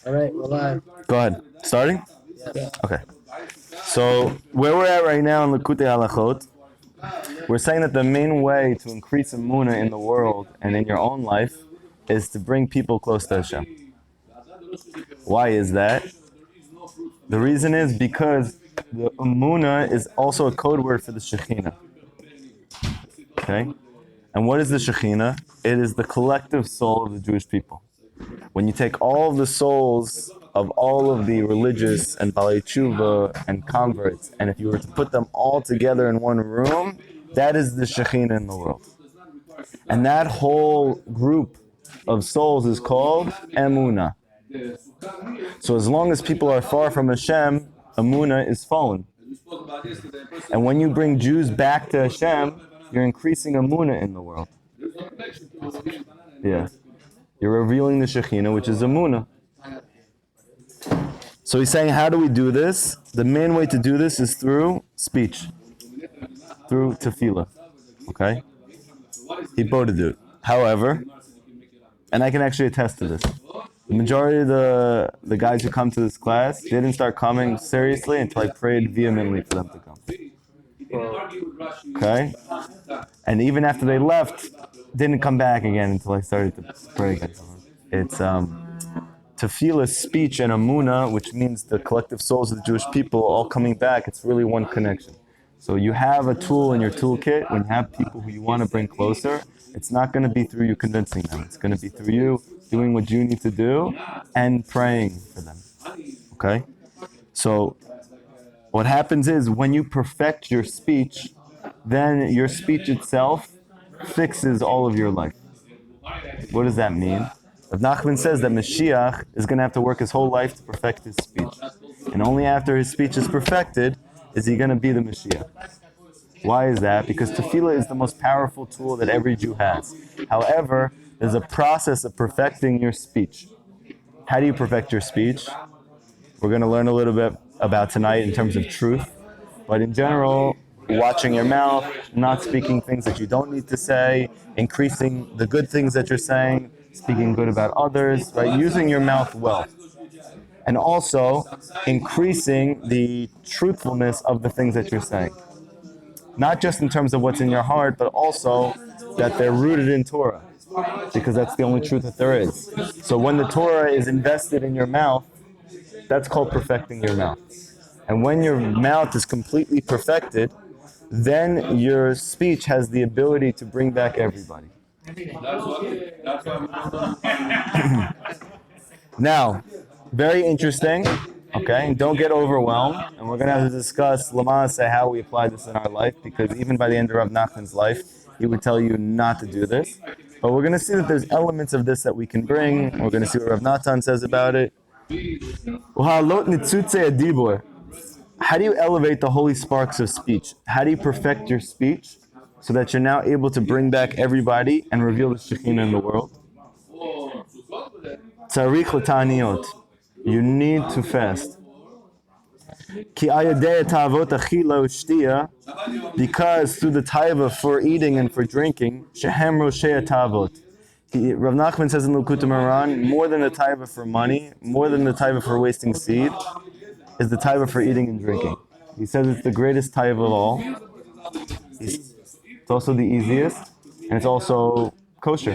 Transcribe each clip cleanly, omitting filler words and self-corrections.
All right, we're live. Go ahead. Starting? Yes. Okay. So where we're at right now in Likutei Halachot, we're saying that the main way to increase Emunah in the world and in your own life is to bring people close to Hashem. Why is that? The reason is because the Emunah is also a code word for the Shekhinah. Okay? And what is the Shekhinah? It is the collective soul of the Jewish people. When you take all of the souls of all of the religious and Balei Tshuva and converts, and if you were to put them all together in one room, that is the Shekhinah in the world. And that whole group of souls is called Emunah. So as long as people are far from Hashem, Emunah is fallen. And when you bring Jews back to Hashem, you're increasing Emunah in the world. Yeah. You're revealing the Shekhinah, which is Emunah. So he's saying, how do we do this? The main way to do this is through speech, through tefillah. Okay? He both do it. However, and I can actually attest to this, the majority of the guys who come to this class didn't start coming seriously until I prayed vehemently for them to come. Okay? And even after they left, didn't come back again until I started to pray again. It's tefillah, speech, and amuna, which means the collective souls of the Jewish people all coming back. It's really one connection. So you have a tool in your toolkit when you have people who you want to bring closer. It's not going to be through you convincing them. It's going to be through you doing what you need to do and praying for them. Okay? So what happens is when you perfect your speech, then your speech itself fixes all of your life. What does that mean? Rav Nachman says that Mashiach is going to have to work his whole life to perfect his speech. And only after his speech is perfected is he going to be the Mashiach. Why is that? Because tefillah is the most powerful tool that every Jew has. However, there's a process of perfecting your speech. How do you perfect your speech? We're going to learn a little bit about tonight in terms of truth. But in general, watching your mouth, not speaking things that you don't need to say, increasing the good things that you're saying, speaking good about others, right? Using your mouth well. And also increasing the truthfulness of the things that you're saying. Not just in terms of what's in your heart, but also that they're rooted in Torah. Because that's the only truth that there is. So when the Torah is invested in your mouth, that's called perfecting your mouth. And when your mouth is completely perfected, then your speech has the ability to bring back everybody. Now, very interesting, okay? Don't get overwhelmed, and we're going to have to discuss Lamasa how we apply this in our life, because even by the end of Rav Nachman's life, he would tell you not to do this. But we're going to see that there's elements of this that we can bring. We're going to see what Rav Natan says about it. How do you elevate the holy sparks of speech? How do you perfect your speech so that you're now able to bring back everybody and reveal the Shekhinah in the world? Tzarich l'taniot. You need to fast. Ki ayadei ta'avot achila u'shtiya, because through the taiva for eating and for drinking, shehem roshei ta'avot. Rav Nachman says in Likutei Mohoran, more than the taiva for money, more than the taiva for wasting seed, is the taiva for eating and drinking. He says it's the greatest taiva of all. It's also the easiest, and it's also kosher.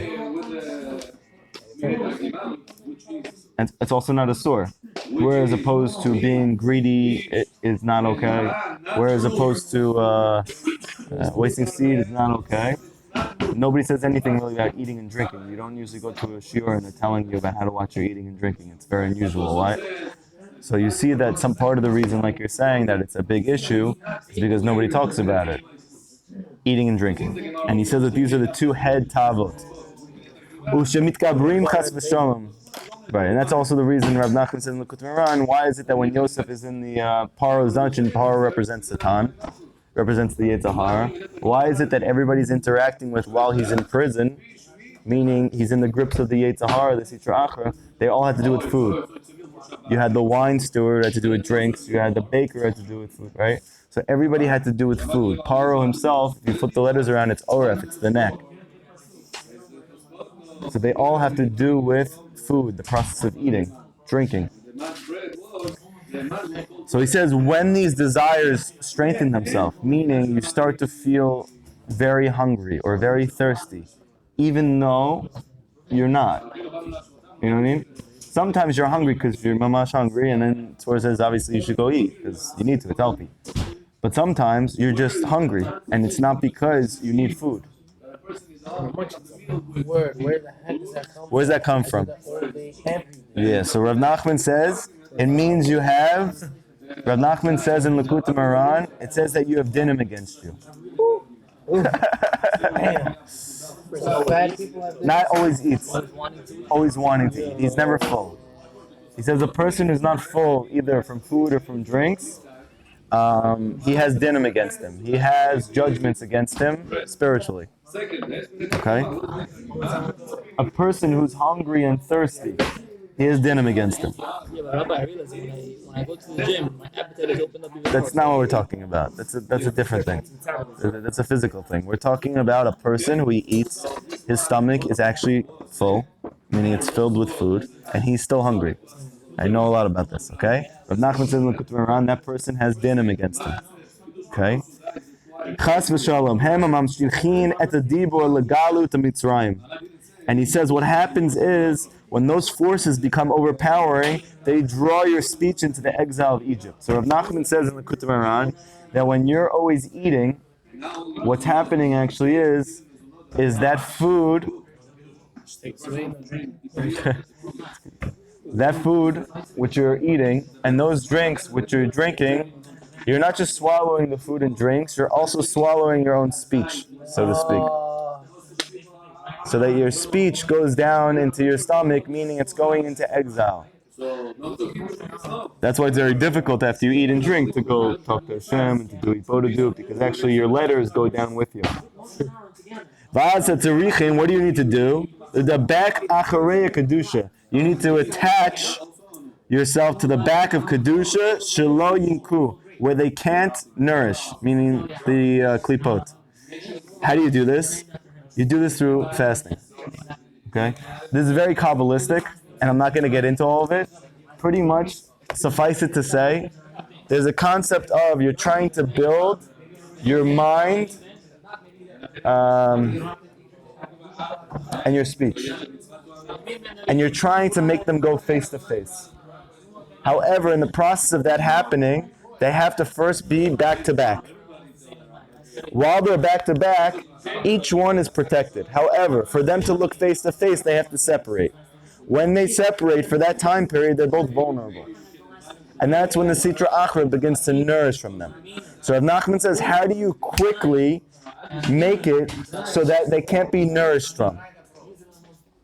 And it's also not a sore. Whereas opposed to being greedy, it is not okay. Whereas opposed to wasting seed is not okay. Nobody says anything really about eating and drinking. You don't usually go to a shiur and they're telling you about how to watch your eating and drinking. It's very unusual, right? So you see that some part of the reason, like you're saying, that it's a big issue is because nobody talks about it. Eating and drinking. And he says that these are the two head tavot. Right, and that's also the reason Rav Nachman said in Likutei Mohoran, why is it that when Yosef is in the Paro's dungeon, Paro represents Satan, represents the Yetzer Hara? Why is it that everybody's interacting with while he's in prison, meaning he's in the grips of the Yetzer Hara, the Sitra Achra, they all had to do with food. You had the wine steward had to do with drinks, you had the baker had to do with food, right? So everybody had to do with food. Paro himself, if you flip the letters around, it's Oref, it's the neck. So they all have to do with food, the process of eating. drinking. So he says when these desires strengthen themselves, meaning you start to feel very hungry or very thirsty, even though you're not. You know what I mean? Sometimes you're hungry because you're mamash hungry, and then Torah says obviously you should go eat because you need to. It's healthy. But sometimes you're just hungry, and it's not because you need food. Where the heck does that come from? Where does that come from? Yeah, so Rav Nachman says it means you have. Rav Nachman says in Likutei Mohoran, it says that you have dinim against you. Bad people have Not always eats, always wanting to eat. He's never full. He says a person who's not full either from food or from drinks, he has dinim against him. He has judgments against him spiritually. Okay? A person who's hungry and thirsty, he has dinim against him. Yeah, but Rabbi, I realize when I go to the gym, my appetite is opened up even more. That's not what we're talking about. That's a different thing. That's a physical thing. We're talking about a person who he eats, his stomach is actually full, meaning it's filled with food, and he's still hungry. I know a lot about this, okay? Rav Nachman says in Likutei Mohoran, that person has dinim against him. Okay? Chas v'shalom, hem hamamshichin et hadibur legalut hamitzrayim. And he says what happens is, when those forces become overpowering, they draw your speech into the exile of Egypt. So Rav Nachman says in Likutei Mohoran that when you're always eating, what's happening actually is that food, that food which you're eating and those drinks which you're drinking, you're not just swallowing the food and drinks, you're also swallowing your own speech, so to speak. So that your speech goes down into your stomach, meaning it's going into exile. That's why it's very difficult after you eat and drink to go talk to Hashem and to do Ibodah, because actually your letters go down with you. What do you need to do? The back acharei kedusha. You need to attach yourself to the back of kedusha shelo yinku, where they can't nourish, meaning the klipot. How do you do this? You do this through fasting. Okay? This is very Kabbalistic, and I'm not going to get into all of it. Pretty much, suffice it to say, there's a concept of you're trying to build your mind and your speech. And you're trying to make them go face to face. However, in the process of that happening, they have to first be back to back. While they're back to back, each one is protected. However, for them to look face to face, they have to separate. When they separate, for that time period, they're both vulnerable. And that's when the Sitra Achra begins to nourish from them. So Rav Nachman says, how do you quickly make it so that they can't be nourished from?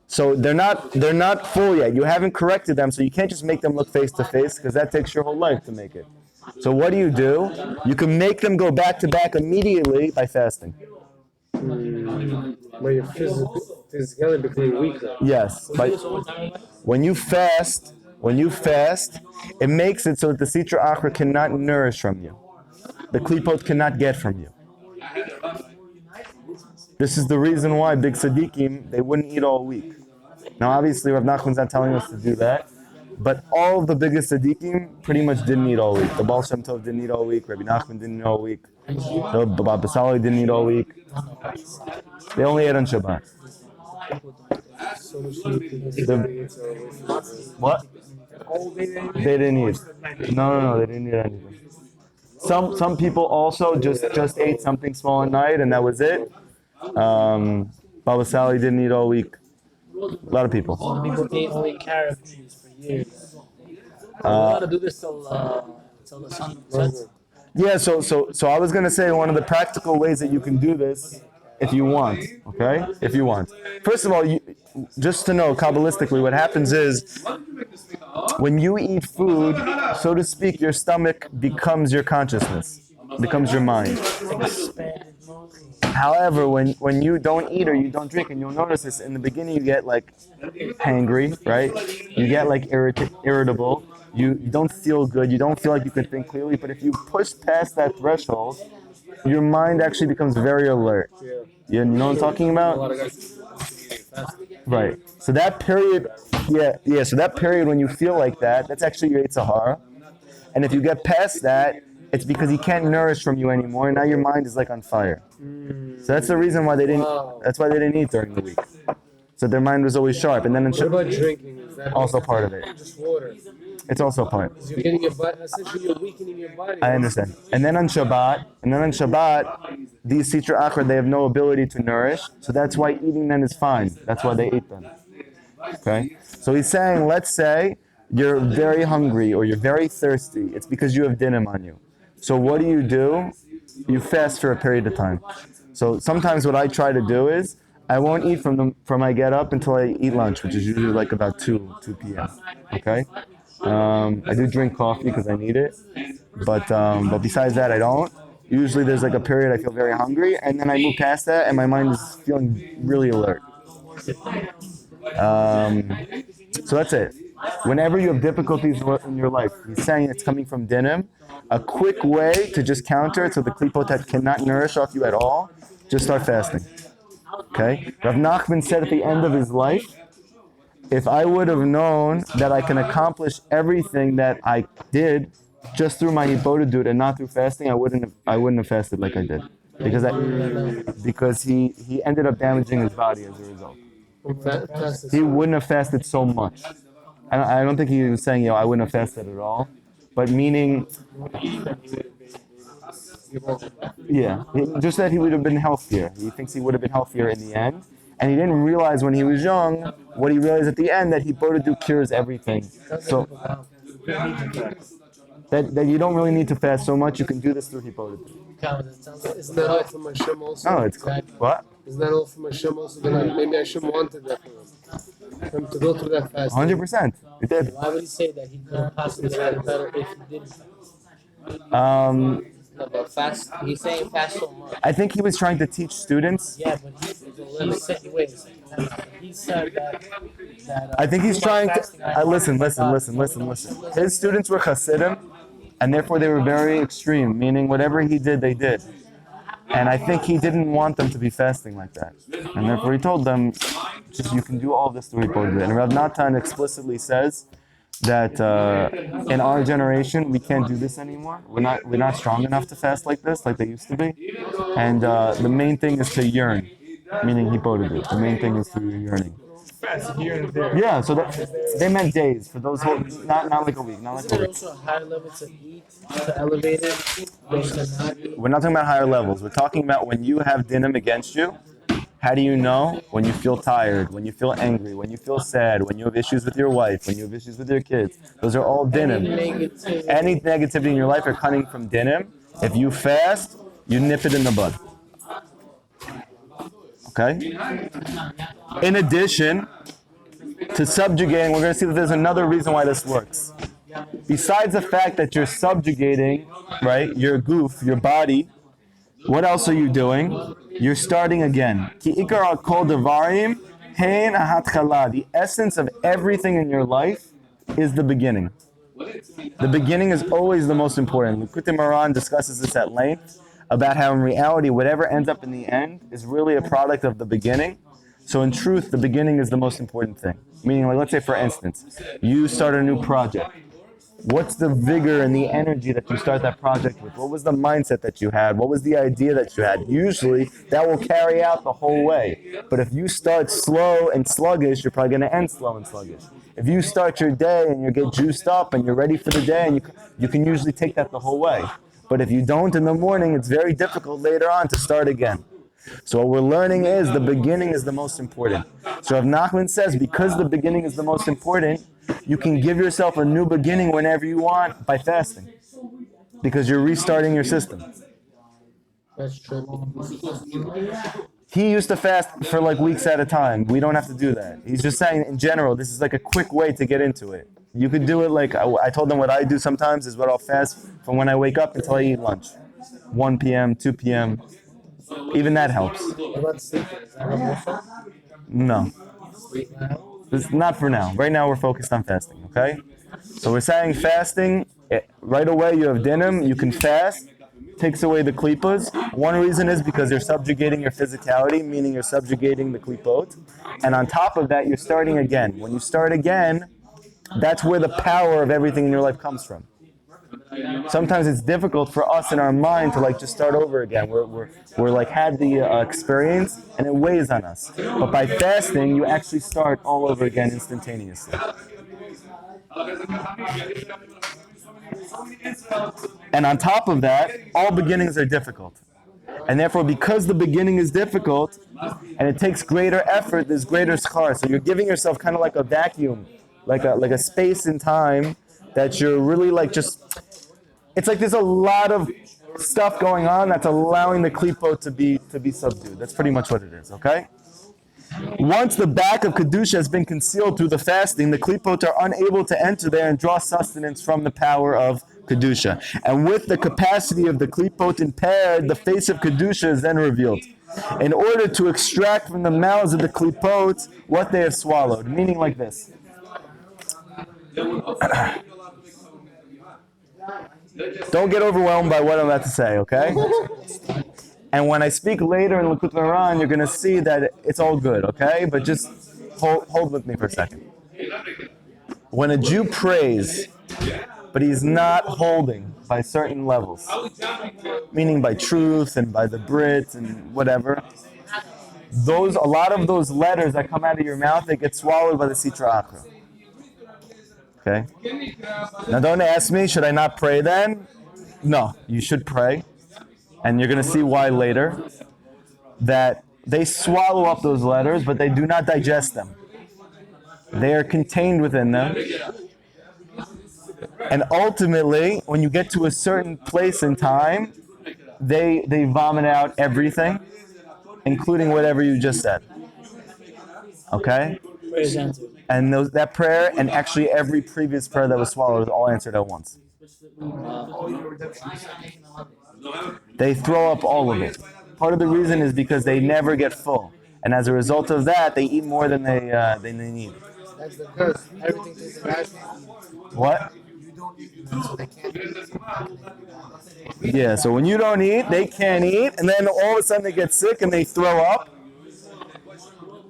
So they're not full yet. You haven't corrected them, so you can't just make them look face to face, because that takes your whole life to make it. So what do? You can make them go back to back immediately by fasting. Where your physically becoming weaker. Yes. When you fast, it makes it so that the Sitra Achra cannot nourish from you. The Klipot cannot get from you. This is the reason why big tzaddikim, they wouldn't eat all week. Now obviously Rav Nachman's not telling us to do that, but all of the biggest tzaddikim pretty much didn't eat all week. The Baal Shem Tov didn't eat all week, Rabbi Nachman didn't eat all week, the Baba Basali didn't eat all week. They only ate on Shabbat. What? They didn't eat. No, they didn't eat anything. Some people also just ate something small at night and that was it. Baba Sally didn't eat all week. A lot of people. Some people ate only carob trees for years. You want to do this till the sun sets? Yeah, so I was going to say one of the practical ways that you can do this, if you want, okay? If you want. First of all, just to know, Kabbalistically, what happens is, when you eat food, so to speak, your stomach becomes your consciousness, becomes your mind. However, when you don't eat or you don't drink, and you'll notice this, in the beginning you get like hangry, right? You get like irritable. You don't feel good. You don't feel like you can think clearly. But if you push past that threshold, your mind actually becomes very alert. You know what I'm talking about? Right. So that period Yeah. So that period when you feel like that, that's actually your Yetzer Hara. And if you get past that, it's because he can't nourish from you anymore. And now your mind is like on fire. So that's the reason why they didn't. Wow. That's why they didn't eat during the week. So their mind was always sharp. And then in What about drinking? Is that also part of it. just water? It's also a part. You're getting your body, essentially you're weakening your body. I understand. And then on Shabbat, these Sitra Achra, they have no ability to nourish. So that's why eating them is fine. That's why they eat them. Okay? So he's saying, let's say you're very hungry or you're very thirsty. It's because you have dinim on you. So what do? You fast for a period of time. So sometimes what I try to do is I won't eat from I get up until I eat lunch, which is usually like about 2 p.m. Okay? I do drink coffee because I need it, but besides that, I don't. Usually, there's like a period I feel very hungry, and then I move past that, and my mind is feeling really alert. So that's it. Whenever you have difficulties in your life, he's saying it's coming from dinim. A quick way to just counter it so the klipot that cannot nourish off you at all, just start fasting. Okay? Rav Nachman said at the end of his life, if I would have known that I can accomplish everything that I did just through my hibodedut and not through fasting, I wouldn't have fasted like I did. Because he ended up damaging his body as a result. He wouldn't have fasted so much. I don't think he was saying, I wouldn't have fasted at all. But meaning, just that he would have been healthier. He thinks he would have been healthier in the end. And he didn't realize when he was young, what he realized at the end, that hibodedut cures everything. So that you don't really need to fast so much, you can do this through hibodedut. Isn't that all from Hashem also? No, it's what? Isn't that all from Hashem also? Maybe Hashem wanted that for him to go through that fast. 100%. It did. Why would he say that he couldn't possibly get it better if he didn't? No, but fast. He's saying fast so much. I think he was trying to teach students. Yeah, but wait a second. He said that I think he's trying to. Listen. His students were Hasidim, and therefore they were very extreme, meaning whatever he did, they did. And I think he didn't want them to be fasting like that. And therefore he told them, just you can do all this through hibodedut. And Rav Natan explicitly says that in our generation we can't do this anymore. We're not strong enough to fast like this, like they used to be. And the main thing is to yearn, meaning hibodedut. The main thing is through your yearning. Yeah, so they meant days for those who not like a week, not like a week. also a higher level to eat, to elevate it, to not eat. We're not talking about higher levels. We're talking about when you have dinim against you. How do you know? When you feel tired, when you feel angry, when you feel sad, when you have issues with your wife, when you have issues with your kids. Those are all dinim. Any negativity in your life are coming from dinim. If you fast, you nip it in the bud. Okay? In addition to subjugating, we're going to see that there's another reason why this works. Besides the fact that you're subjugating, right, your goof, your body, what else are you doing? You're starting again. Ki ikar kol devarim hein hatchala. The essence of everything in your life is the beginning. The beginning is always the most important. Likutei Mohoran discusses this at length about how in reality, whatever ends up in the end is really a product of the beginning. So in truth, the beginning is the most important thing. Meaning, like, let's say for instance, you start a new project. What's the vigor and the energy that you start that project with? What was the mindset that you had? What was the idea that you had? Usually, that will carry out the whole way. But if you start slow and sluggish, you're probably going to end slow and sluggish. If you start your day and you get juiced up and you're ready for the day, and you can usually take that the whole way. But if you don't in the morning, it's very difficult later on to start again. So what we're learning is the beginning is the most important. So Rav Nachman says because the beginning is the most important, you can give yourself a new beginning whenever you want by fasting. Because you're restarting your system. That's true. He used to fast for like weeks at a time. We don't have to do that. He's just saying in general, this is like a quick way to get into it. You could do it like, I told them what I do sometimes is what I'll fast from when I wake up until I eat lunch. 1 p.m., 2 p.m. Even that helps. What about sleeping? Is that also? No. Sleep now? This is not for now. Right now we're focused on fasting, okay? So we're saying fasting, right away you have dinim, you can fast, takes away the klipas, One reason is because you're subjugating your physicality, meaning you're subjugating the klipot. And on top of that, you're starting again. When you start again, that's where the power of everything in your life comes from. Sometimes it's difficult for us in our mind to like just start over again. We're like had the experience and it weighs on us. But by fasting, you actually start all over again instantaneously. And on top of that, all beginnings are difficult. And therefore, because the beginning is difficult and it takes greater effort, there's greater schar. So you're giving yourself kind of like a vacuum, like a space in time that you're really like just. It's like there's a lot of stuff going on that's allowing the klipo to be subdued. That's pretty much what it is. Okay. Once the back of kedusha has been concealed through the fasting, the klipot are unable to enter there and draw sustenance from the power of kedusha. And with the capacity of the klipot impaired, the face of kedusha is then revealed. In order to extract from the mouths of the klipot what they have swallowed, meaning like this. Don't get overwhelmed by what I'm about to say, okay? And when I speak later in Likutei Mohoran, you're going to see that it's all good, okay? But just hold with me for a second. When a Jew prays, but he's not holding by certain levels, meaning by truth and by the Brit and whatever, a lot of those letters that come out of your mouth, they get swallowed by the Sitra Achra. Okay? Now don't ask me, should I not pray then? No, you should pray. And you're going to see why later. That they swallow up those letters, but they do not digest them. They are contained within them. And ultimately, when you get to a certain place in time, they vomit out everything, including whatever you just said. Okay? And that prayer and actually every previous prayer that was swallowed is all answered at once. They throw up all of it. Part of the reason is because they never get full. And as a result of that, they eat more than they need. That's the curse. Everything tastes bad. What? You don't eat, so they can't eat. Yeah, so when you don't eat, they can't eat, and then all of a sudden they get sick and they throw up.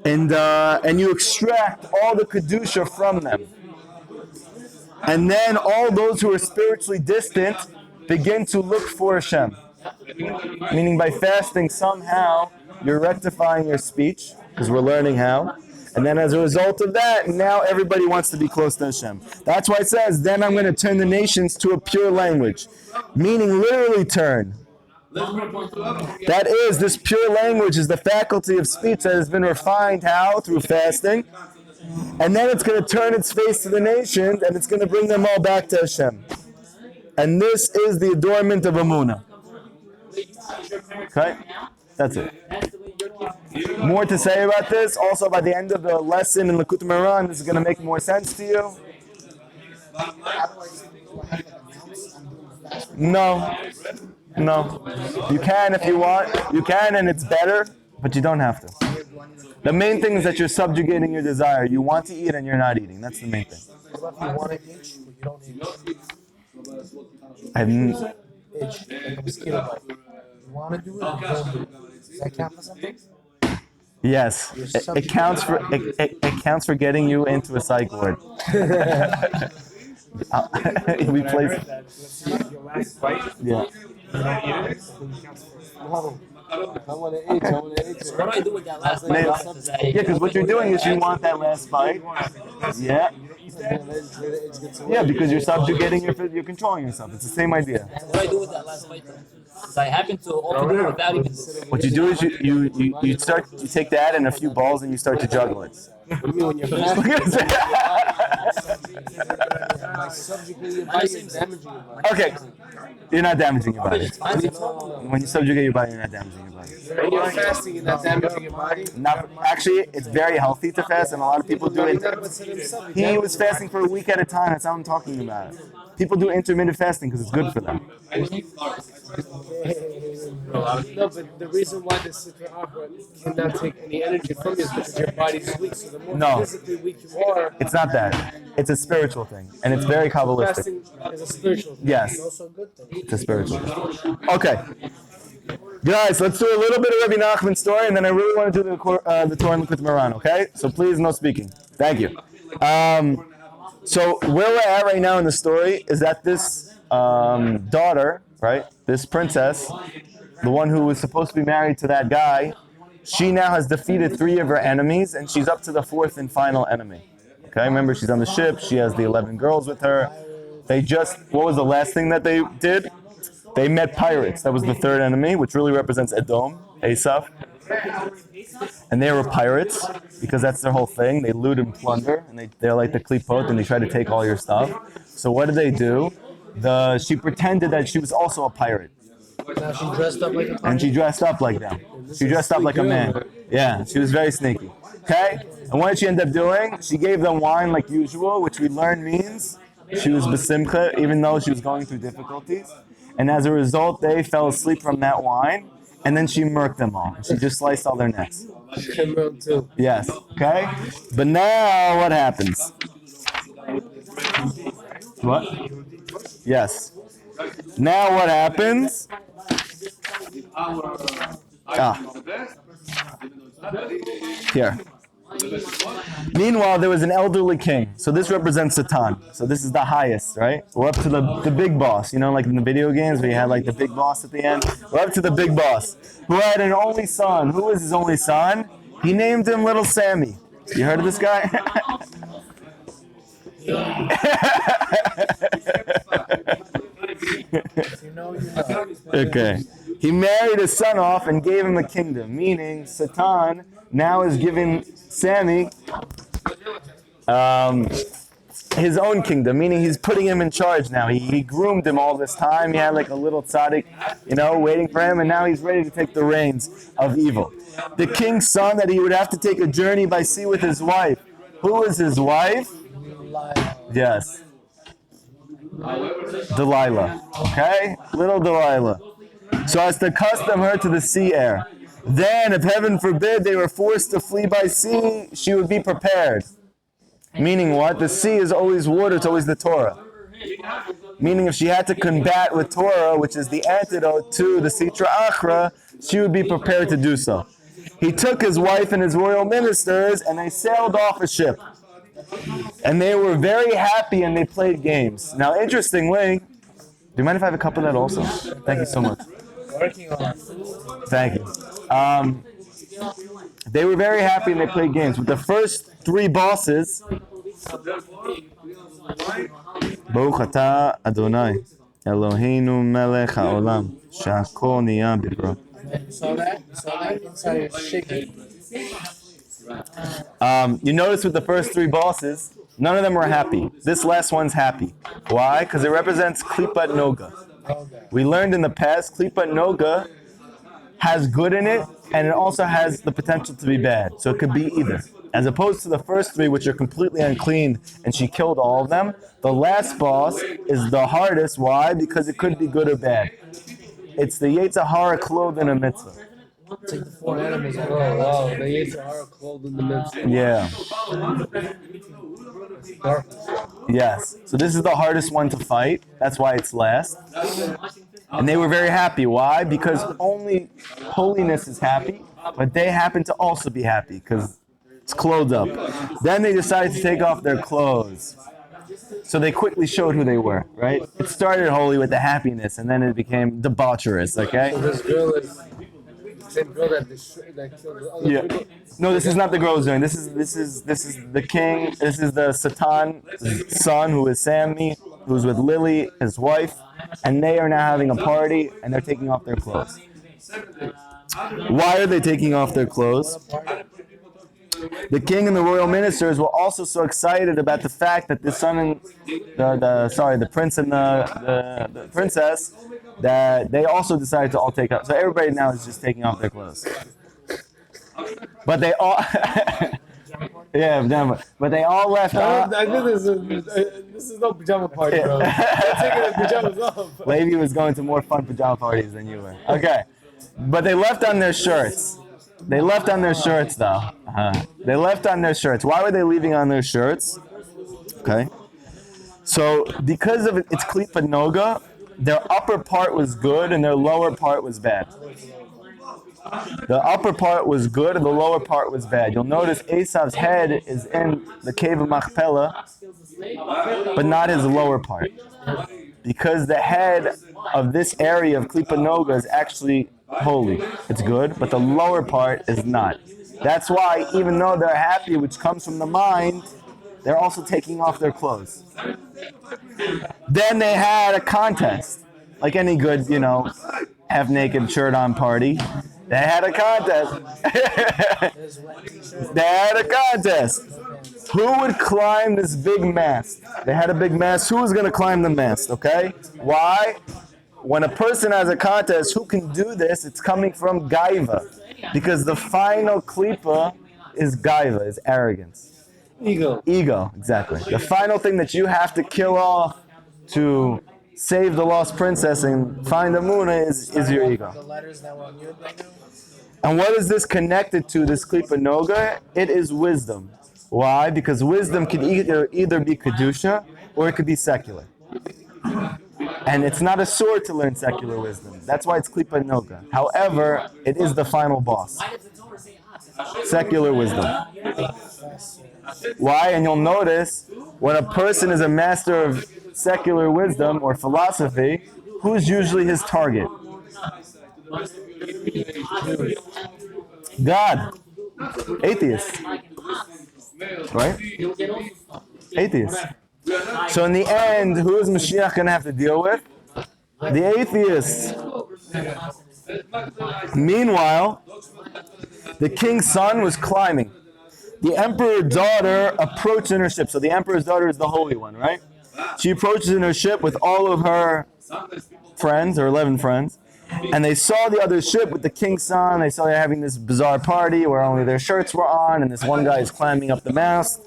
And you extract all the kedusha from them. And then all those who are spiritually distant begin to look for Hashem. Meaning by fasting, somehow you're rectifying your speech, because we're learning how. And then as a result of that, now everybody wants to be close to Hashem. That's why it says, then I'm going to turn the nations to a pure language. Meaning literally turn. That is, this pure language is the faculty of speech that has been refined, how? Through fasting. And then it's going to turn its face to the nations, and it's going to bring them all back to Hashem. And this is the adornment of Amunah. Okay? That's it. More to say about this. Also, by the end of the lesson in Likutei Mohoran, this is going to make more sense to you. No. You can if you want. You can, and it's better, but you don't have to. The main thing is that you're subjugating your desire. You want to eat and you're not eating. That's the main thing. What if you want to itch, but you don't itch? Itch, like a mosquito bite. You want to do it, you don't do it. Does that count for something? Yes, it counts for it counts for getting you into a psych ward. We play. Yeah. No. I want to itch. I want to itch. So what do I do with that last bite? Yeah, because what you're doing is you want that last bite. Yeah. Yeah, because you're subjugating you're controlling yourself. It's the same idea. What do I do with that last bite though? Because I happen to open it without even. What you do is you take that and a few balls and you start to juggle it. You mean when you're fasting? By subjugating your body is damaging your body. Okay. You're not damaging your body. When you subjugate your body, you're not damaging your body. When you're fasting, you're not damaging your body. Not, actually, it's very healthy to fast, and a lot of people do it. He was fasting for a week at a time. That's how I'm talking about it. People do intermittent fasting because it's good for them. No, but the reason why the Sitra Achra cannot take any energy from you is because your body's weak. So the more physically weak you are, It's not that. It's a spiritual thing, and it's very Kabbalistic. fasting is a spiritual thing. Yes. It's also a good thing. It's a spiritual thing. Okay. Guys, let's do a little bit of Rabbi Nachman's story, and then I really want to do the Torah and Likutei Mohoran, okay? So please, no speaking. Thank you. So where we're at right now in the story is that this daughter, right, this princess, the one who was supposed to be married to that guy, she now has defeated 3 of her enemies, and she's up to the 4th and final enemy. Okay, remember, she's on the ship. She has the 11 girls with her. What was the last thing that they did? They met pirates. That was the 3rd enemy, which really represents Edom, Asaph. And they were pirates, because that's their whole thing. They loot and plunder, and they're like the klipot, and they try to take all your stuff. So what did they do? She pretended that she was also a pirate. Now she dressed up like a And she dressed up like them. She dressed up like a man. Yeah, she was very sneaky. Okay? And what did she end up doing? She gave them wine like usual, which we learn means she was besimcha, even though she was going through difficulties. And as a result, they fell asleep from that wine, and then she murked them all. She just sliced all their necks. Too. Yes, okay? But now what happens? What? Yes. Now what happens? Here. Meanwhile, there was an elderly king. So this represents Satan. So this is the highest, right? We're up to the big boss. You know, like in the video games where you had like the big boss at the end? We're up to the big boss, who had an only son. Who was his only son? He named him Little Sammy. You heard of this guy? Okay. He married his son off and gave him a kingdom, meaning Satan now is giving Sammy his own kingdom, meaning he's putting him in charge now. He groomed him all this time. He had like a little tzaddik, waiting for him, and now he's ready to take the reins of evil. The king's son that he would have to take a journey by sea with his wife. Who is his wife? Yes. Delilah. Okay? Little Delilah. So as to custom her to the sea air. Then, if heaven forbid they were forced to flee by sea, she would be prepared. Meaning what? The sea is always water, it's always the Torah. Meaning if she had to combat with Torah, which is the antidote to the Sitra Achra, she would be prepared to do so. He took his wife and his royal ministers, and they sailed off a ship. And they were very happy, and they played games. Now, interestingly, do you mind if I have a cup of that also? Thank you so much. Working on. Thank you. They were very happy and they played games. With the first 3 bosses, Baruch atah Adonai, Eloheinu melech haolam, she'akol niyah b'dvaro. You saw that inside is shaking. You notice with the first 3 bosses, none of them were happy. This last one's happy. Why? Because it represents Klipat Noga. We learned in the past, Klipat Noga has good in it, and it also has the potential to be bad. So it could be either. As opposed to the first 3, which are completely unclean, and she killed all of them, the last boss is the hardest. Why? Because it could be good or bad. It's the Yetzer Hara clothed in a mitzvah. It's like the 4 animals. Oh, wow. The Yetzer Hara clothed in the mitzvah. Yeah. Yes. So this is the hardest one to fight. That's why it's last. And they were very happy. Why? Because only holiness is happy, but they happen to also be happy because it's clothed up. Then they decided to take off their clothes. So they quickly showed who they were, right? It started holy with the happiness, and then it became debaucherous, okay? So this girl is the same girl that killed the other Yeah. people? No, this is not the girl's doing. This is the king. This is the Satan son, who is Sammy, who's with Lily, his wife, and they are now having a party, and they're taking off their clothes. Why are they taking off their clothes? The king and the royal ministers were also so excited about the fact that the son and the prince and the princess, that they also decided to all take off. So everybody now is just taking off their clothes. But they all, yeah, but they all left out. I think this is no pajama party, bro. They're taking the pajamas off. Levi was going to more fun pajama parties than you were. Okay, but they left on their shirts. They left on their shirts, though. They left on their shirts. Why were they leaving on their shirts? Okay. So, because of it's Klipa Noga, their upper part was good and their lower part was bad. The upper part was good and the lower part was bad. You'll notice Esav's head is in the cave of Machpelah, but not his lower part. Because the head of this area of Klipa Noga is actually holy. It's good, but the lower part is not. That's why, even though they're happy, which comes from the mind, they're also taking off their clothes. Then they had a contest. Like any good, half-naked shirt-on party. They had a contest. They had a contest. Who would climb this big mast? They had a big mast. Who was going to climb the mast, okay? Why? When a person has a contest, who can do this? It's coming from gaiva. Because the final klipa is gaiva, is arrogance. Ego, exactly. The final thing that you have to kill off to save the lost princess and find the Muna is your ego. The letters that were on you right now? And what is this connected to, this Klipa Noga? It is wisdom. Why? Because wisdom can either be Kedusha or it could be secular. And it's not a sword to learn secular wisdom. That's why it's Klipa Noga. However, it is the final boss. Secular wisdom. Why? And you'll notice when a person is a master of secular wisdom or philosophy, who's usually his target? God. Atheist. Right? Atheist. So in the end, who is Mashiach going to have to deal with? The atheists. Meanwhile, the king's son was climbing. The emperor's daughter approached in her ship. So the emperor's daughter is the holy one, right? She approaches in her ship with all of her friends, or 11 friends, and they saw the other ship with the king's son. They saw they're having this bizarre party where only their shirts were on, and this one guy is climbing up the mast.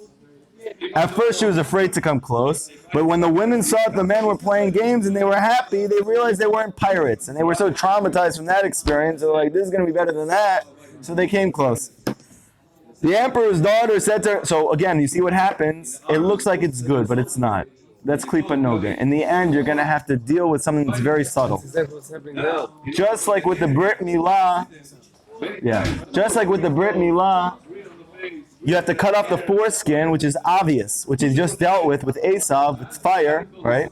At first, she was afraid to come close, but when the women saw that the men were playing games and they were happy, they realized they weren't pirates, and they were so traumatized from that experience. They're like, "This is going to be better than that," so they came close. The emperor's daughter said to her, so again, you see what happens? It looks like it's good, but it's not. That's Klipa Noga. In the end, you're going to have to deal with something that's very subtle. That's exactly what's happening now. Just like with the Brit Milah, you have to cut off the foreskin, which is obvious, which is just dealt with Esav, it's fire, right?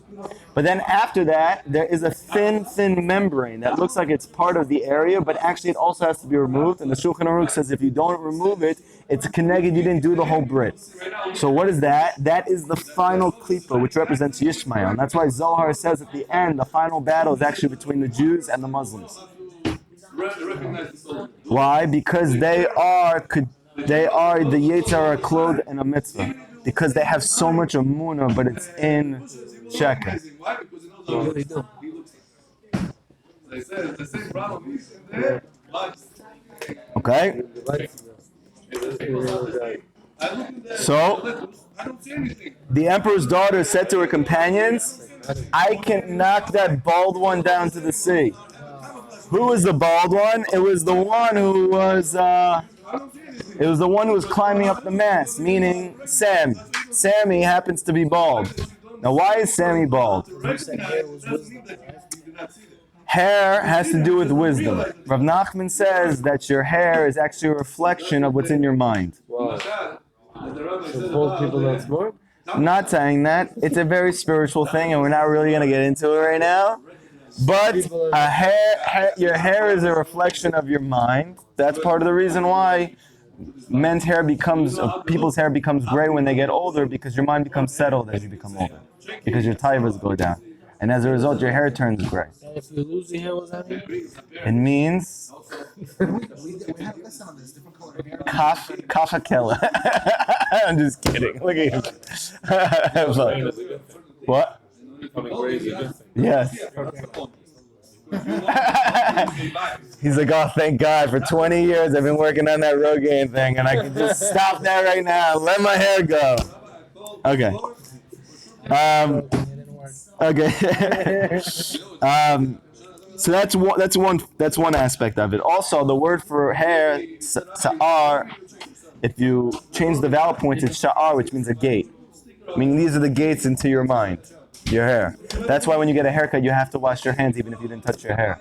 But then after that, there is a thin membrane that looks like it's part of the area, but actually it also has to be removed. And the Shulchan Aruch says if you don't remove it, it's connected, you didn't do the whole Brit. So what is that? That is the final klipa, which represents Yishmael. And that's why Zohar says at the end, the final battle is actually between the Jews and the Muslims. Why? Because they are the Yetzer Hara clothed in a mitzvah. Because they have so much Amunah, but it's in sheker. Okay? So, the emperor's daughter said to her companions, I can knock that bald one down to the sea. Who was the bald one? It was the one who was... It was the one who was climbing up the mast, meaning Sam. Sammy happens to be bald. Now, why is Sammy bald? Hair has to do with wisdom. Rav Nachman says that your hair is actually a reflection of what's in your mind. Wow. So bald people not smart? I'm not saying that. It's a very spiritual thing, and we're not really going to get into it right now. But your hair is a reflection of your mind. That's part of the reason why people's hair becomes gray when they get older, because your mind becomes settled as you become older. Because your taivas go down. And as a result, your hair turns gray. And if you lose your hair, what's that mean? It means kafakela. I'm just kidding. Look at him. What? Yes. He's like, oh, thank God. For 20 years, I've been working on that Rogaine thing, and I can just stop that right now and let my hair go. Okay. Okay. So that's one aspect of it. Also, the word for hair, sa'ar, if you change the vowel points, it's sha'ar, which means a gate. Meaning these are the gates into your mind, your hair. That's why when you get a haircut, you have to wash your hands even if you didn't touch your hair.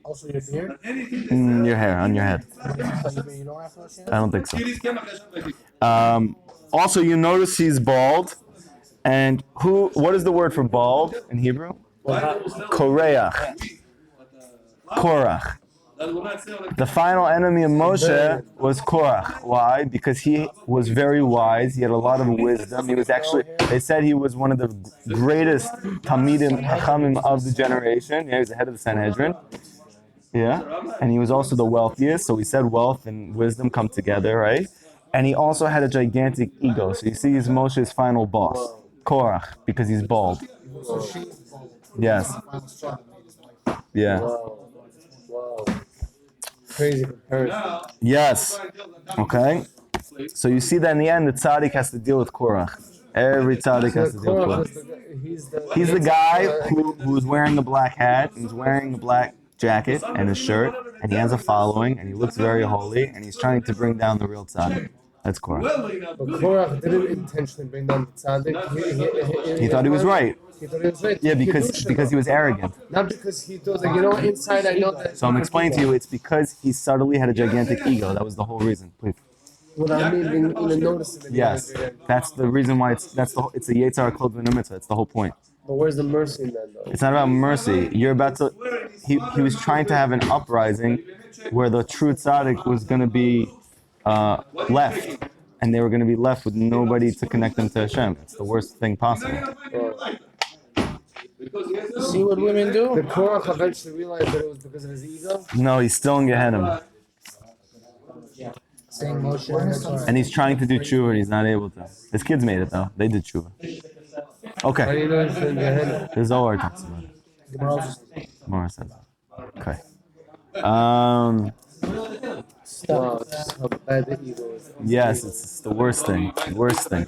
Also your beard? Your hair, on your head. You don't have no shit? I don't think so. Also, you notice he's bald. And what is the word for bald in Hebrew? Koreach. Korach. The final enemy of Moshe was Korach. Why? Because he was very wise. He had a lot of wisdom. He was actually, they said he was one of the greatest Talmidim Chachamim of the generation. Yeah, he was the head of the Sanhedrin. Yeah. And he was also the wealthiest. So we said wealth and wisdom come together, right? And he also had a gigantic ego. So you see, he's Moshe's final boss, Korach, because he's bald. So she's bald. Yes. Yeah. Wow. Crazy comparison. Yes. Okay. So you see that in the end, the tzaddik has to deal with Korach. Every tzaddik has to deal with Korach. He's the guy who's wearing the black hat, and he's wearing the black jacket and a shirt, and he has a following, and he looks very holy, and he's trying to bring down the real tzaddik. That's Korach. But Korach didn't intentionally bring down the tzaddik. He thought he was right. He thought he was right. Yeah, because he was arrogant. Not because he thought that, you know, inside I know that. So I'm explaining to you, it's because he subtly had a gigantic ego. That was the whole reason. Please. Without me even noticing it. Yes, that's the reason why it's a Yetzirah called the mitzvah. That's the whole point. But where's the mercy in that, though? It's not about mercy. You're about to. He was trying to have an uprising where the true tzaddik was going to be left, and they were going to be left with nobody to connect them to Hashem. It's the worst thing possible. See what women do? The Korach eventually realized that it was because of his ego. No, he's still in Gehenna. Saying Moshe. And he's trying to do tshuva, and he's not able to. His kids made it though. They did tshuva. How Okay. do you know he's in Gehenna? The Zohar talks about it. Gemara says it. Okay. Wow, just how bad the ego is. Yes, it's the worst thing. The worst thing.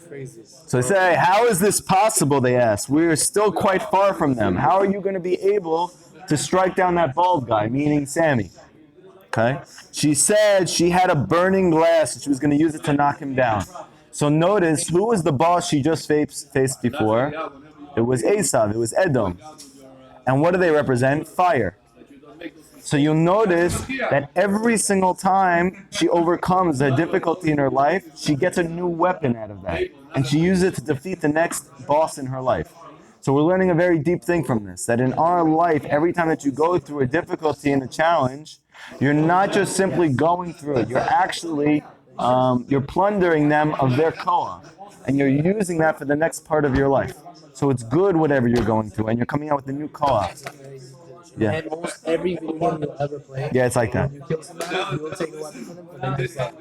Crazy. So they say, how is this possible, they ask. We are still quite far from them. How are you going to be able to strike down that bald guy, meaning Sammy? Okay? She said she had a burning glass and she was going to use it to knock him down. So notice, who was the boss she just faced before? It was Esav, it was Edom. And what do they represent? Fire. So you'll notice that every single time she overcomes a difficulty in her life, she gets a new weapon out of that. And she uses it to defeat the next boss in her life. So we're learning a very deep thing from this, that in our life, every time that you go through a difficulty and a challenge, you're not just simply going through it, you're actually, you're plundering them of their koah. And you're using that for the next part of your life. So it's good whatever you're going through, and you're coming out with a new koah. Yeah. And almost every video game you'll ever play, Yeah, it's like that. you kill somebody, you will take a weapon from them, but then you stop.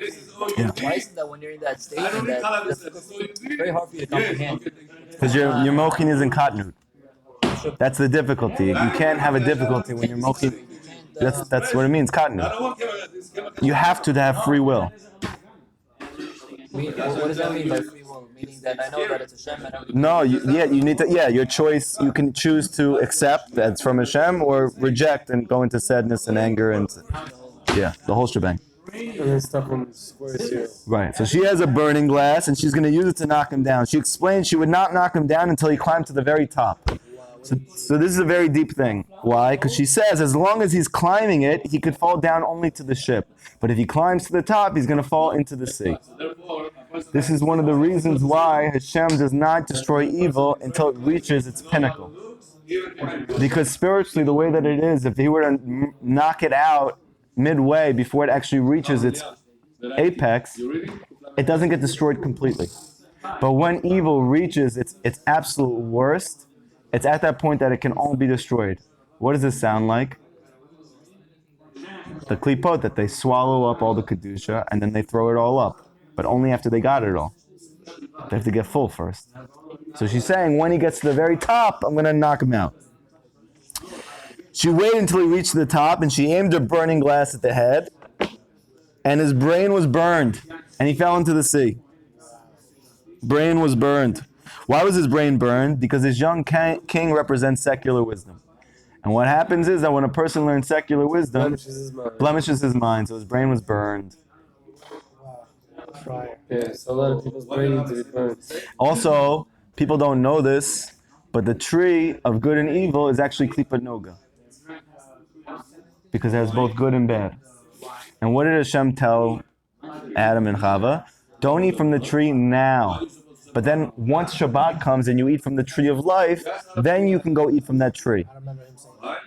Yeah. Why is it that when you're in that state, that difficulty, it's very hard for you to comprehend? Because your mochin is in katnut. That's the difficulty. You can't have a difficulty when you're mochin. That's what it means, katnut. You have to have free will. What does that mean by free will? Meaning that I know that it's Hashem and everything. No, you need to, your choice, you can choose to accept that's from Hashem or reject and go into sadness and anger and, the whole shebang. And then stuff in squares here. Right, so she has a burning glass and she's going to use it to knock him down. She explained she would not knock him down until he climbed to the very top. So this is a very deep thing. Why? Because she says as long as he's climbing it, he could fall down only to the ship. But if he climbs to the top, he's going to fall into the sea. This is one of the reasons why Hashem does not destroy evil until it reaches its pinnacle. Because spiritually, the way that it is, if he were to knock it out midway before it actually reaches its apex, it doesn't get destroyed completely. But when evil reaches its absolute worst, it's at that point that it can all be destroyed. What does this sound like? The klipot, that they swallow up all the kedusha and then they throw it all up. But only after they got it all. They have to get full first. So she's saying, when he gets to the very top, I'm going to knock him out. She waited until he reached the top and she aimed a burning glass at the head. And his brain was burned. And he fell into the sea. Brain was burned. Why was his brain burned? Because his young king represents secular wisdom. And what happens is that when a person learns secular wisdom, blemishes his mind. So his brain was burned. Yeah, so a lot of people's brain needs to be burned. Also, people don't know this, but the tree of good and evil is actually Klipa Noga. because it has both good and bad. And what did Hashem tell Adam and Chava? Don't eat from the tree now. But then once Shabbat comes and you eat from the tree of life, then you can go eat from that tree.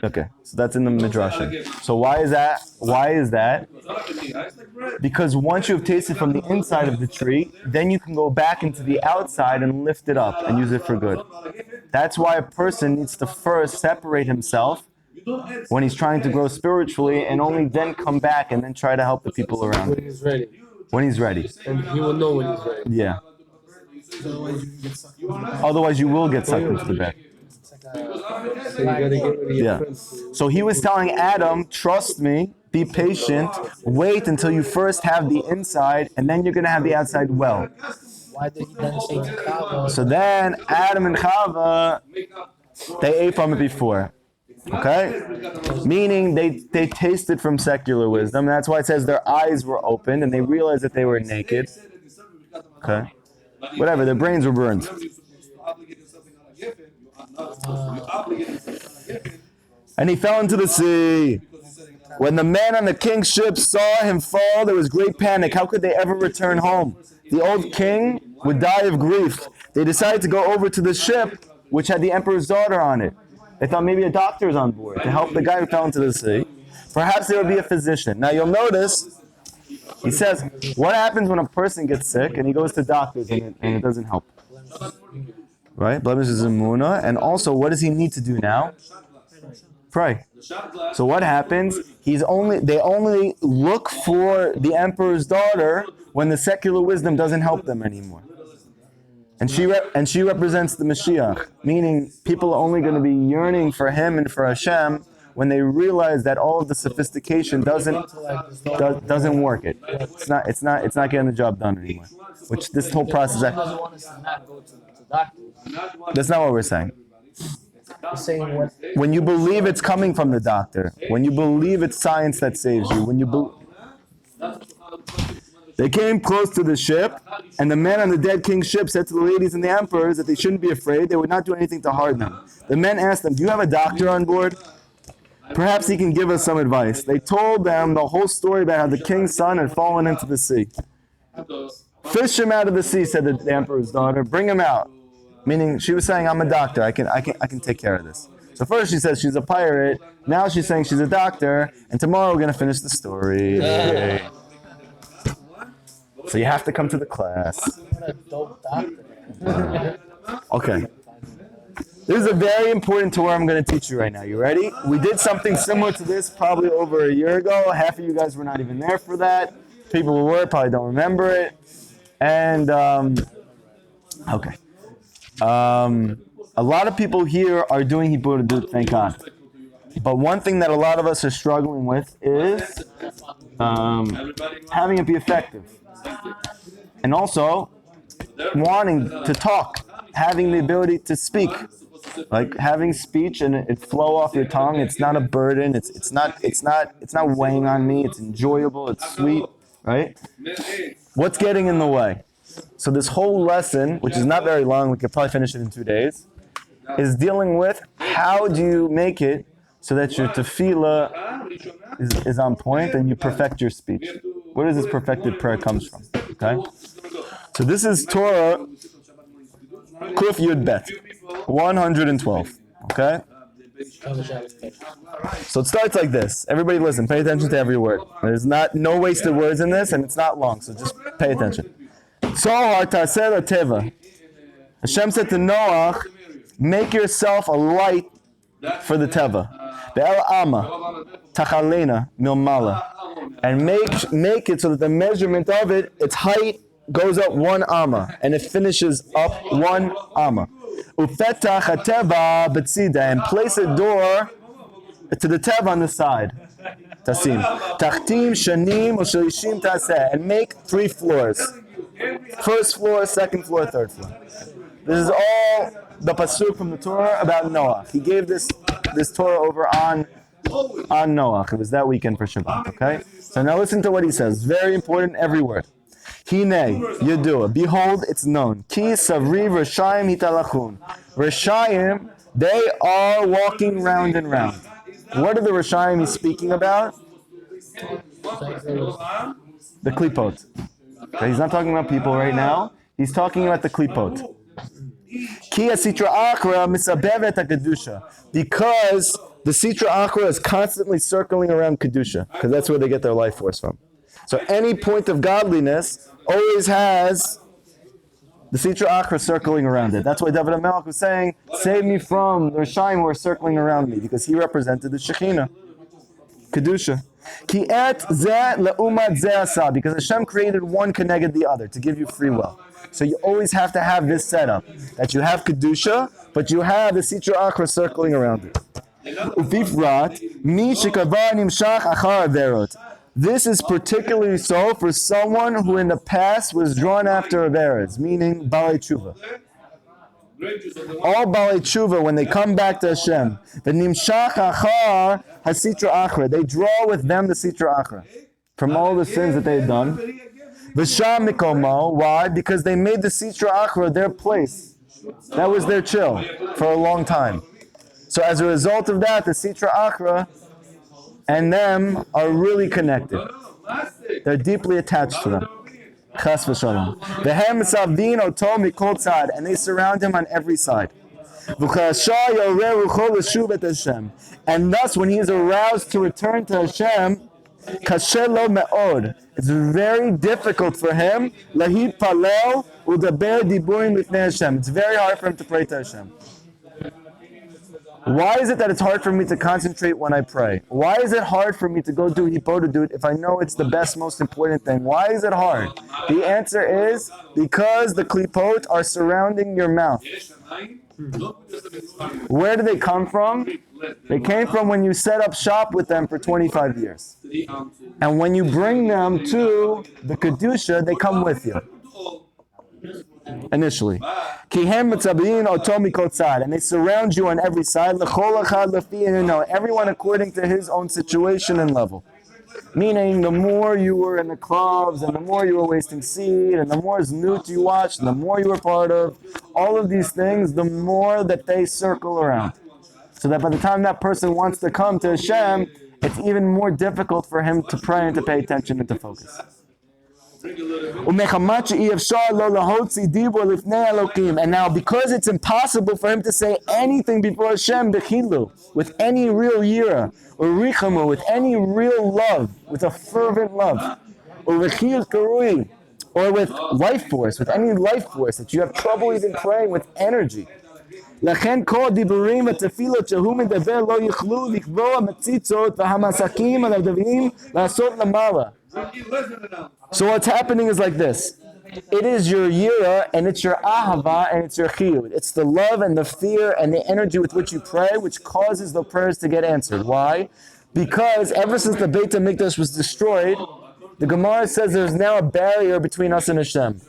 Okay, so that's in the Midrashim. So why is that? Why is that? Because once you have tasted from the inside of the tree, then you can go back into the outside and lift it up and use it for good. That's why a person needs to first separate himself when he's trying to grow spiritually and only then come back and then try to help the people around When him. he's ready. When he's ready. And he will know when he's ready. Yeah. Otherwise you will get sucked into the bed. So you gotta get rid of your Yeah. friends. So he was telling Adam, trust me, be patient, wait until you first have the inside, and then you're going to have the outside well. Why did he then say to Chava? So then Adam and Chava, they ate from it before. Okay? Meaning they tasted from secular wisdom. That's why it says their eyes were opened and they realized that they were naked. Okay? Whatever, their brains were burned. And he fell into the sea. When the men on the king's ship saw him fall, there was great panic. How could they ever return home? The old king would die of grief. They decided to go over to the ship, which had the emperor's daughter on it. They thought maybe a doctor is on board to help the guy who fell into the sea. Perhaps there would be a physician. Now you'll notice, he says, what happens when a person gets sick and he goes to doctors and it doesn't help? Right? Blemish is Emunah. And also, what does he need to do now? Pray. So what happens? They only look for the emperor's daughter when the secular wisdom doesn't help them anymore. And she represents the Mashiach, meaning people are only going to be yearning for him and for Hashem when they realize that all of the sophistication doesn't work. It's not getting the job done anymore. Which this whole process. Doesn't want us to not go to doctors. That's not what we're saying. He's saying When you believe it's coming from the doctor, when you believe it's science that saves you, They came close to the ship, and the men on the dead king's ship said to the ladies and the emperors that they shouldn't be afraid. They would not do anything to harm them. The men asked them, do you have a doctor on board? Perhaps he can give us some advice. They told them the whole story about how the king's son had fallen into the sea. Fish him out of the sea, said the emperor's daughter. Bring him out. Meaning, she was saying, I'm a doctor. I can take care of this. So first she says she's a pirate. Now she's saying she's a doctor. And tomorrow we're going to finish the story. Yay. So you have to come to the class. what a dope doctor. Okay. This is a very important Torah I'm going to teach you right now. You ready? We did something similar to this probably over a year ago. Half of you guys were not even there for that. People who were probably don't remember it. And, okay. A lot of people here are doing Hibur, thank God. But one thing that a lot of us are struggling with is having it be effective. And also, wanting to talk, having the ability to speak. Like having speech and it flow off your tongue, it's not a burden, it's not weighing on me, it's enjoyable, it's sweet, right? What's getting in the way? So this whole lesson, which is not very long, we could probably finish it in 2 days, is dealing with how do you make it so that your tefillah is on point and you perfect your speech. Where does this perfected prayer comes from? Okay? So this is Torah Kuf Yud Bet, 112. Okay? So it starts like this. Everybody listen, pay attention to every word. There's no wasted words in this and it's not long, so just pay attention. Zohar Taseh Teva. Hashem said to Noach, make yourself a light for the Teva. Be'el Ama, Tachalena Milmala. And make it so that the measurement of it, its height, goes up 1 Amma. And it finishes up 1 Amma. Ufetach HaTeva B'tzida. And place a door to the Teva on the side. Tasim. Tachtim, Shanim, Ushalishim Taseh. And make 3 floors. First floor, second floor, third floor. This is all the pasuk from the Torah about Noach. He gave this Torah over on Noach. It was that weekend for Shabbat, okay? So now listen to what he says. Very important, every word. Hine, Yedua. Behold, it's known. Ki savriv Rishayim hitalachun. Rishayim, they are walking round and round. What are the Rishayim he's speaking about? The klipot. Okay, he's not talking about people right now. He's talking about the klipot. Ki sitra achra misabevet kedusha, because the sitra achra is constantly circling around kedusha, because that's where they get their life force from. So any point of godliness always has the sitra achra circling around it. That's why David HaMelech was saying, "Save me from the Rishayim who are circling around me," because he represented the Shekhinah, kedusha. Ki et zeh leumat zeh asa, because Hashem created one connected the other to give you free will. So you always have to have this setup, that you have kedusha, but you have the sitra achra circling around it. Ufifrat mi shekavar nimshach achar averot. This is particularly so for someone who in the past was drawn after averas, meaning balei tshuva. All balei tshuva, when they come back to Hashem, the nimshach achar hasitra achra, they draw with them the sitra achra from all the sins that they've done. V'sham mikomo, why? Because they made the sitra achra their place. That was their chill for a long time. So as a result of that, the sitra achra and them are really connected. They're deeply attached to them. Chas v'shalom. V'hem savin oto mikol tzad, and they surround him on every side. V'chasha yoreh rucho l'shuv et Hashem, and thus when he is aroused to return to Hashem, kasher lo me'od, it's very difficult for him lahitpalel udaber diburim lifnei Hashem. It's very hard for him to pray to Hashem. Why is it that it's hard for me to concentrate when I pray? Why is it hard for me to go do hipodadut if I know it's the best, most important thing? Why is it hard? The answer is because the klipot are surrounding your mouth. Where do they come from? They came from when you set up shop with them for 25 years. And when you bring them to the Kedusha, they come with you. Initially. And they surround you on every side. Everyone according to his own situation and level. Meaning, the more you were in the clubs, and the more you were wasting seed, and the more znut you watched, and the more you were part of, all of these things, the more that they circle around. So that by the time that person wants to come to Hashem, it's even more difficult for him to pray and to pay attention and to focus. And now, because it's impossible for him to say anything before Hashem, with any real yira, or richamu, with any real love, with a fervent love, or with life force, with any life force, that you have trouble even praying with energy. לכן כל הדיבורים והתפילות שהוא מדבר לא יוכלו לקבוע מציצות והמסקים הנבדבים לעשות למעלה. So what's happening is like this. It is your yira, and it's your ahava, and it's your chiyud. It's the love and the fear and the energy with which you pray, which causes the prayers to get answered. Why? Because ever since the Beit HaMikdash was destroyed, the Gemara says there's now a barrier between us and Hashem.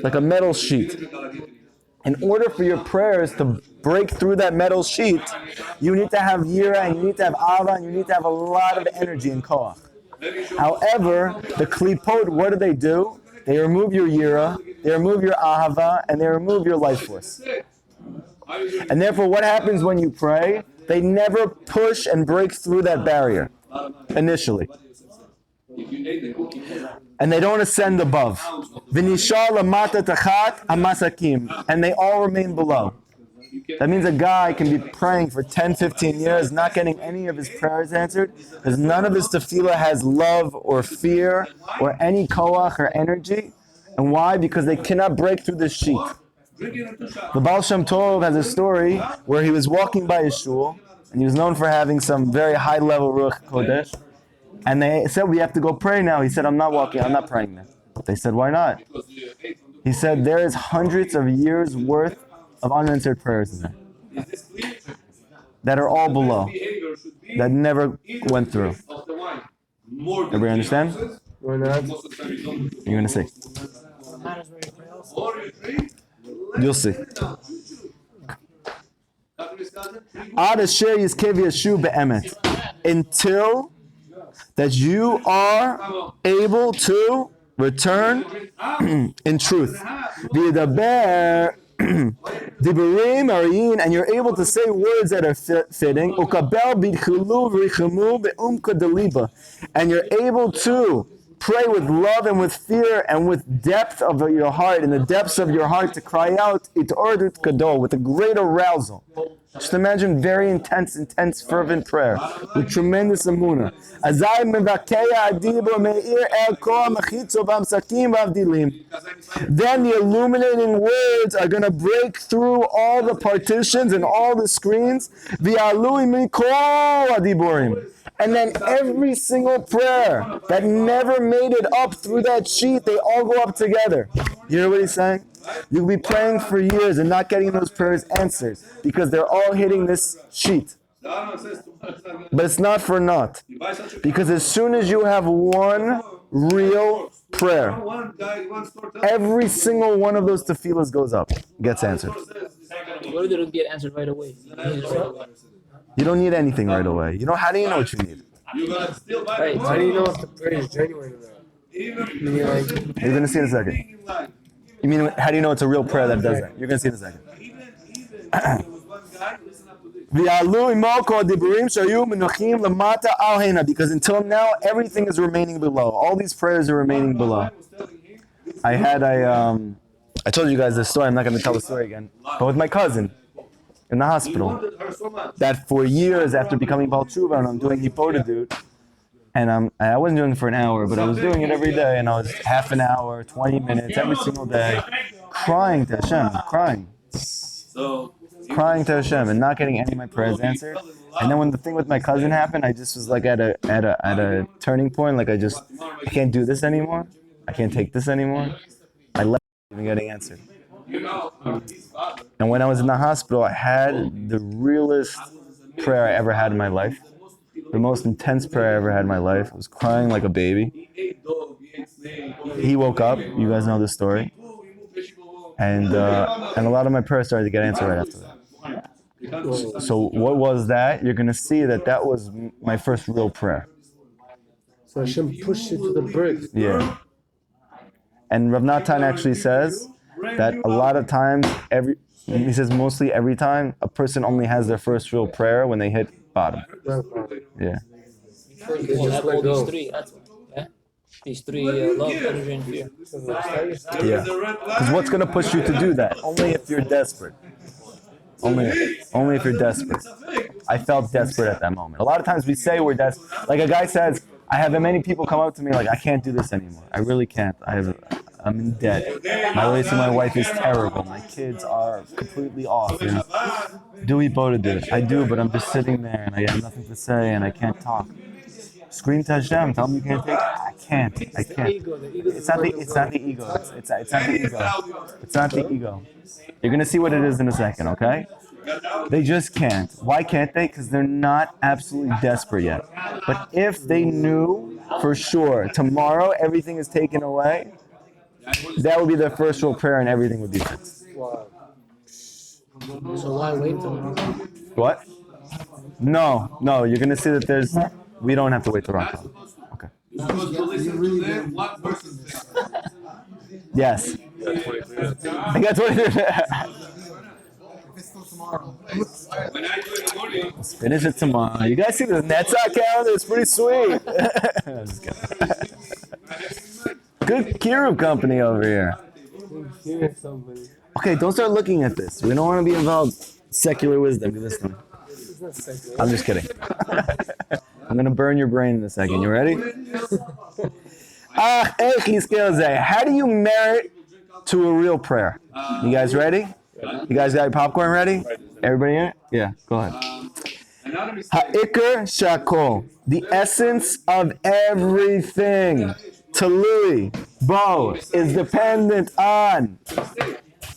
Like a metal sheet. In order for your prayers to break through that metal sheet, you need to have yira, and you need to have ava, and you need to have a lot of energy and koach. However, the klipot, what do? They remove your yira, they remove your ahava, and they remove your life force. And therefore, what happens when you pray? They never push and break through that barrier, initially. And they don't ascend above. V'nishar lamata tachat hamasakim, and they all remain below. That means a guy can be praying for 10, 15 years, not getting any of his prayers answered, because none of his tefillah has love or fear or any koach or energy. And why? Because they cannot break through the sheet. The Baal Shem Tov has a story where he was walking by his shul, and he was known for having some very high-level Ruach Kodesh. And they said, we have to go pray now. He said, I'm not walking, I'm not praying now. They said, why not? He said, there is hundreds of years worth of unanswered prayers in there that are all below, that never went through. Everybody understand? Why not? You're going to see. You'll see. Until that you are able to return in truth. V'yidaber Diburim ariyin, and you're able to say words that are fitting. Ukabel bidchulu v'richamu be'umka deliba, and you're able to pray with love and with fear and with depth of your heart, in the depths of your heart, to cry out it ordut kadol, with a great arousal. Just imagine very intense, fervent prayer with tremendous amuna. Azai mevakeya adibo meir el kol mechitzo v'amsakim v'avdilim. Then the illuminating words are going to break through all the partitions and all the screens. V'alui mikol adiborim. And then every single prayer that never made it up through that sheet, they all go up together. You hear what he's saying? You'll be praying for years and not getting those prayers answered because they're all hitting this sheet. But it's not for naught. Because as soon as you have one real prayer, every single one of those tefillahs goes up, gets answered. What if they don't get answered right away? You don't need anything right away. How do you know what you need? Right. How do you know if the prayer is genuine or not? You're going to see in a second. You mean, how do you know it's a real prayer that does that? You're going to see in a second. Because until now, everything is remaining below. All these prayers are remaining below. I told you guys this story. I'm not going to tell the story again. But with my cousin in the hospital, that for years after becoming Baal Tshuva, and I'm doing Hipodadut, and I wasn't doing it for an hour, but I was doing it every day, and I was half an hour, 20 minutes, every single day, crying to Hashem, crying to Hashem, and not getting any of my prayers answered. And then when the thing with my cousin happened, I just was like at a turning point, like I can't do this anymore, I can't take this anymore. I left even getting answered. And when I was in the hospital, I had the realest prayer I ever had in my life. The most intense prayer I ever had in my life. I was crying like a baby. He woke up. You guys know this story. And a lot of my prayers started to get answered right after that. So what was that? You're going to see that was my first real prayer. So Hashem pushed you to the brink. Yeah. And Rav Natan actually says that a lot of times, he says mostly every time, a person only has their first real prayer when they hit bottom. Yeah. Well, have all these three. That's why. Yeah. These three: love, energy, and fear. Yeah. Because what's going to push you to do that? Only if you're desperate. Only if you're desperate. I felt desperate at that moment. A lot of times we say we're desperate. Like a guy says, I have many people come up to me like, I can't do this anymore. I really can't. I'm in debt. My relationship with my wife is terrible. My kids are completely off. Do we both do it? I do, but I'm just sitting there and I have nothing to say and I can't talk. Scream to Hashem. Tell me you can't take it. I can't. It's not the ego. It's not the ego. It's not the ego. You're going to see what it is in a second, okay? They just can't. Why can't they? Because they're not absolutely desperate yet. But if they knew for sure tomorrow everything is taken away, that would be their first real prayer and everything would be fixed. Wow. So why wait till What? No. You're going to see that we don't have to wait till wrong time. Okay. Yes. I got 23. Let's finish it tomorrow. You guys see the Netzach calendar? It's pretty sweet. I'm just kidding. Good Kiruv company over here. Okay, don't start looking at this. We don't want to be involved. Secular wisdom. Do this one. I'm just kidding. I'm going to burn your brain in a second. You ready? How do you merit to a real prayer? You guys ready? You guys got your popcorn ready? Everybody in it? Yeah, go ahead. Ha'ikr shakol, the essence of everything, talui, bo, is dependent on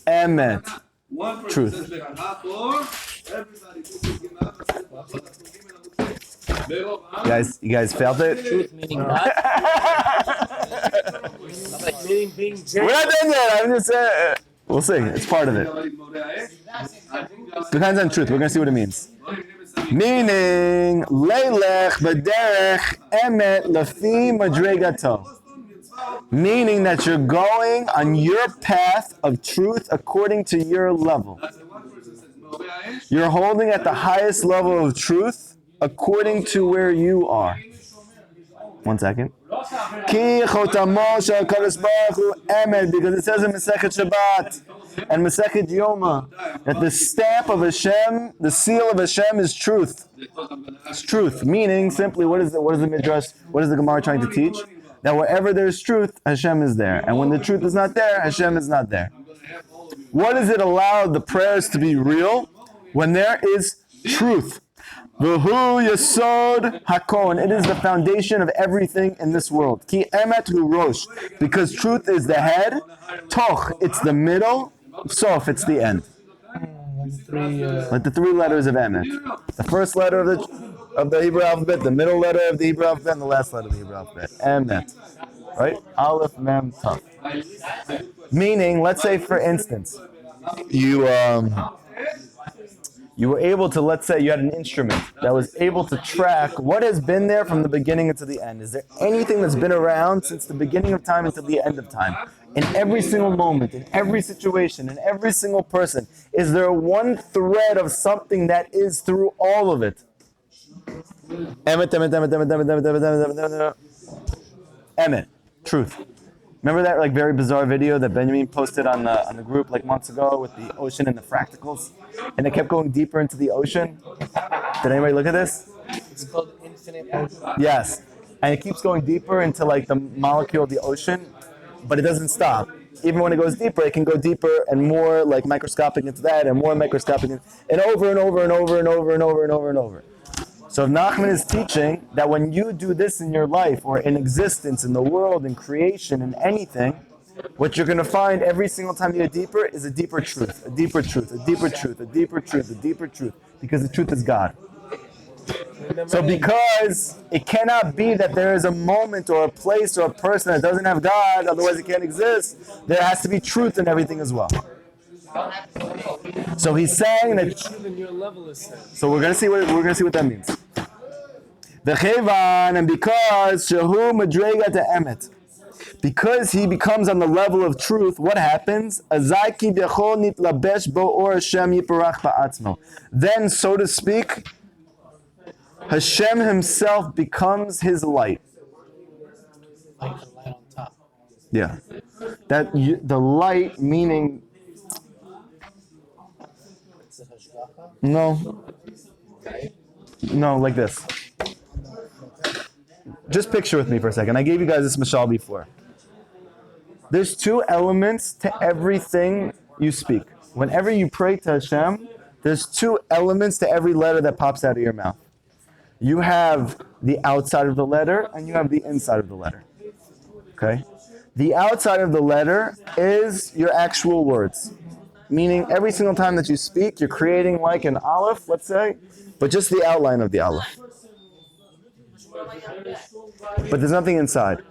emet, truth. You guys felt it? Truth meaning not. We're not done yet. I'm just saying. We'll see. It's part of it. Depends on truth. We're going to see what it means. Meaning, leilech b'derech emet lefi madregato. Meaning that you're going on your path of truth according to your level. You're holding at the highest level of truth according to where you are. 1 second. Ki chotamo shel HaKadosh Baruch Hu emet, because it says in Masechet Shabbat and Masechet Yoma that the stamp of Hashem, the seal of Hashem is truth. It's truth, meaning simply what is the Midrash, what is the Gemara trying to teach? That wherever there's truth, Hashem is there. And when the truth is not there, Hashem is not there. What does it allow the prayers to be real? When there is truth. V'hu yasod hakol, and it is the foundation of everything in this world. Ki emet hu rosh, because truth is the head. Toch, it's the middle. Sof, it's the end. Like the three letters of emet. The first letter of the Hebrew alphabet, the middle letter of the Hebrew alphabet, and the last letter of the Hebrew alphabet. Emet. Right? Aleph, Mem, Tav. Meaning, let's say for instance, you were able to, let's say you had an instrument that was able to track what has been there from the beginning until the end. Is there anything that's been around since the beginning of time until the end of time? In every single moment, in every situation, in every single person, is there one thread of something that is through all of it? Emet, emet, emet, emet, emet, emet, emet, emet, emet, emet. Truth. Remember that like very bizarre video that Benjamin posted on the group like months ago with the ocean and the fractals, and it kept going deeper into the ocean? Did anybody look at this? It's called Infinite Ocean. Yes, and it keeps going deeper into like the molecule of the ocean, but it doesn't stop. Even when it goes deeper, it can go deeper and more like microscopic into that, and more microscopic, and over and over and over and over and over and over and over. So Nachman is teaching that when you do this in your life or in existence, in the world, in creation, in anything, what you're going to find every single time you get deeper is a deeper truth, a deeper truth, a deeper truth, a deeper truth, a deeper truth, because the truth is God. So because it cannot be that there is a moment or a place or a person that doesn't have God, otherwise it can't exist, there has to be truth in everything as well. So he's saying that. So we're gonna see what that means. The chevan, and because shehu madrega to emet, because he becomes on the level of truth, what happens? Azai kiv'yachol nitlabesh bo or Hashem yiparach ba'atzmo. Then, so to speak, Hashem Himself becomes his light. Like the light on top. Yeah, the light meaning. No, like this. Just picture with me for a second. I gave you guys this mashal before. There's two elements to everything you speak. Whenever you pray to Hashem, there's two elements to every letter that pops out of your mouth. You have the outside of the letter and you have the inside of the letter. Okay? The outside of the letter is your actual words. Meaning every single time that you speak, you're creating like an aleph, let's say, but just the outline of the aleph. But there's nothing inside.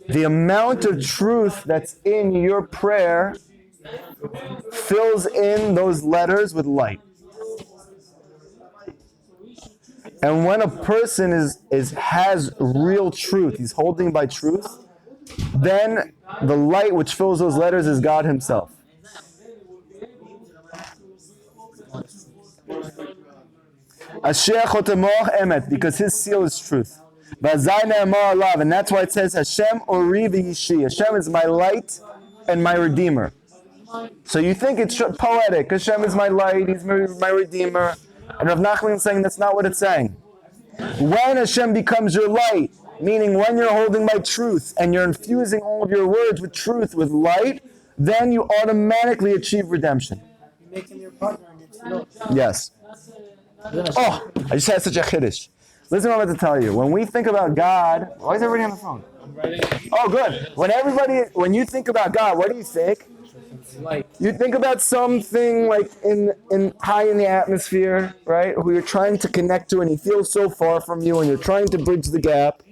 The amount of truth that's in your prayer fills in those letters with light. And when a person has real truth, he's holding by truth, then the light which fills those letters is God Himself. Asher chotamoch emet, because His seal is truth. And that's why it says Hashem ori v'yishi. Hashem is my light and my redeemer. So you think it's poetic. Hashem is my light, He's my redeemer. And Rav Nachman is saying that's not what it's saying. When Hashem becomes your light, meaning when you're holding by truth and you're infusing all of your words with truth, with light, then you automatically achieve redemption. You make Him your partner in your tefillot. Yes. Oh, I just had such a chiddush. Listen what I'm about to tell you. When we think about God, why is everybody on the phone? Oh, good. When you think about God, what do you think? You think about something like in high in the atmosphere, right? Who you're trying to connect to, and He feels so far from you, and you're trying to bridge the gap.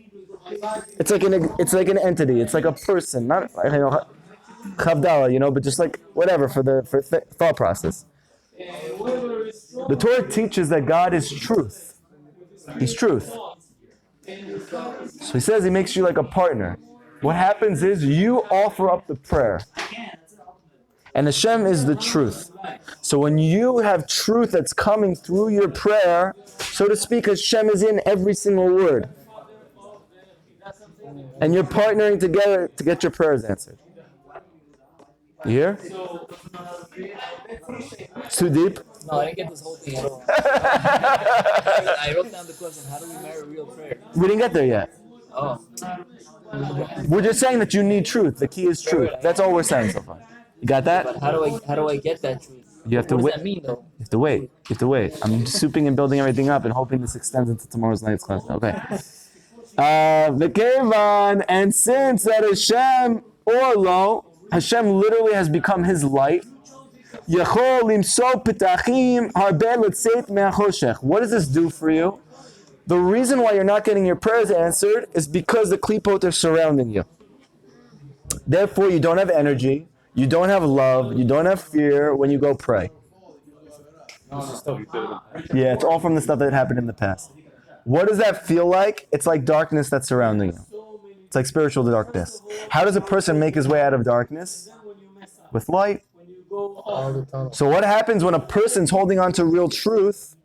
It's like an entity. It's like a person, not chavdala, but just like whatever for thought process. The Torah teaches that God is truth. He's truth. So He says He makes you like a partner. What happens is you offer up the prayer. And Hashem is the truth. So when you have truth that's coming through your prayer, so to speak, Hashem is in every single word. And you're partnering together to get your prayers answered. You hear? It's too deep? No, I didn't get this whole thing at all. I wrote down the question, how do we marry real prayer? We didn't get there yet. Oh. We're just saying that you need truth. The key is truth. That's all we're saying so far. You got that? But how do I get that truth? You have to What wait. does that mean though? You have to wait. You have to wait. I'm souping and building everything up and hoping this extends into tomorrow's night's class. Okay. V'kevan, and since that Hashem or lo, Hashem literally has become his light. Yachol limso pitachim harbe letzeit me'achoshech. What does this do for you? The reason why you're not getting your prayers answered is because the klipot are surrounding you. Therefore, you don't have energy, you don't have love, you don't have fear when you go pray. Yeah, it's all from the stuff that happened in the past. What does that feel like? It's like darkness that's surrounding you. It's like spiritual darkness. How does a person make his way out of darkness? With light. So what happens when a person's holding on to real truth?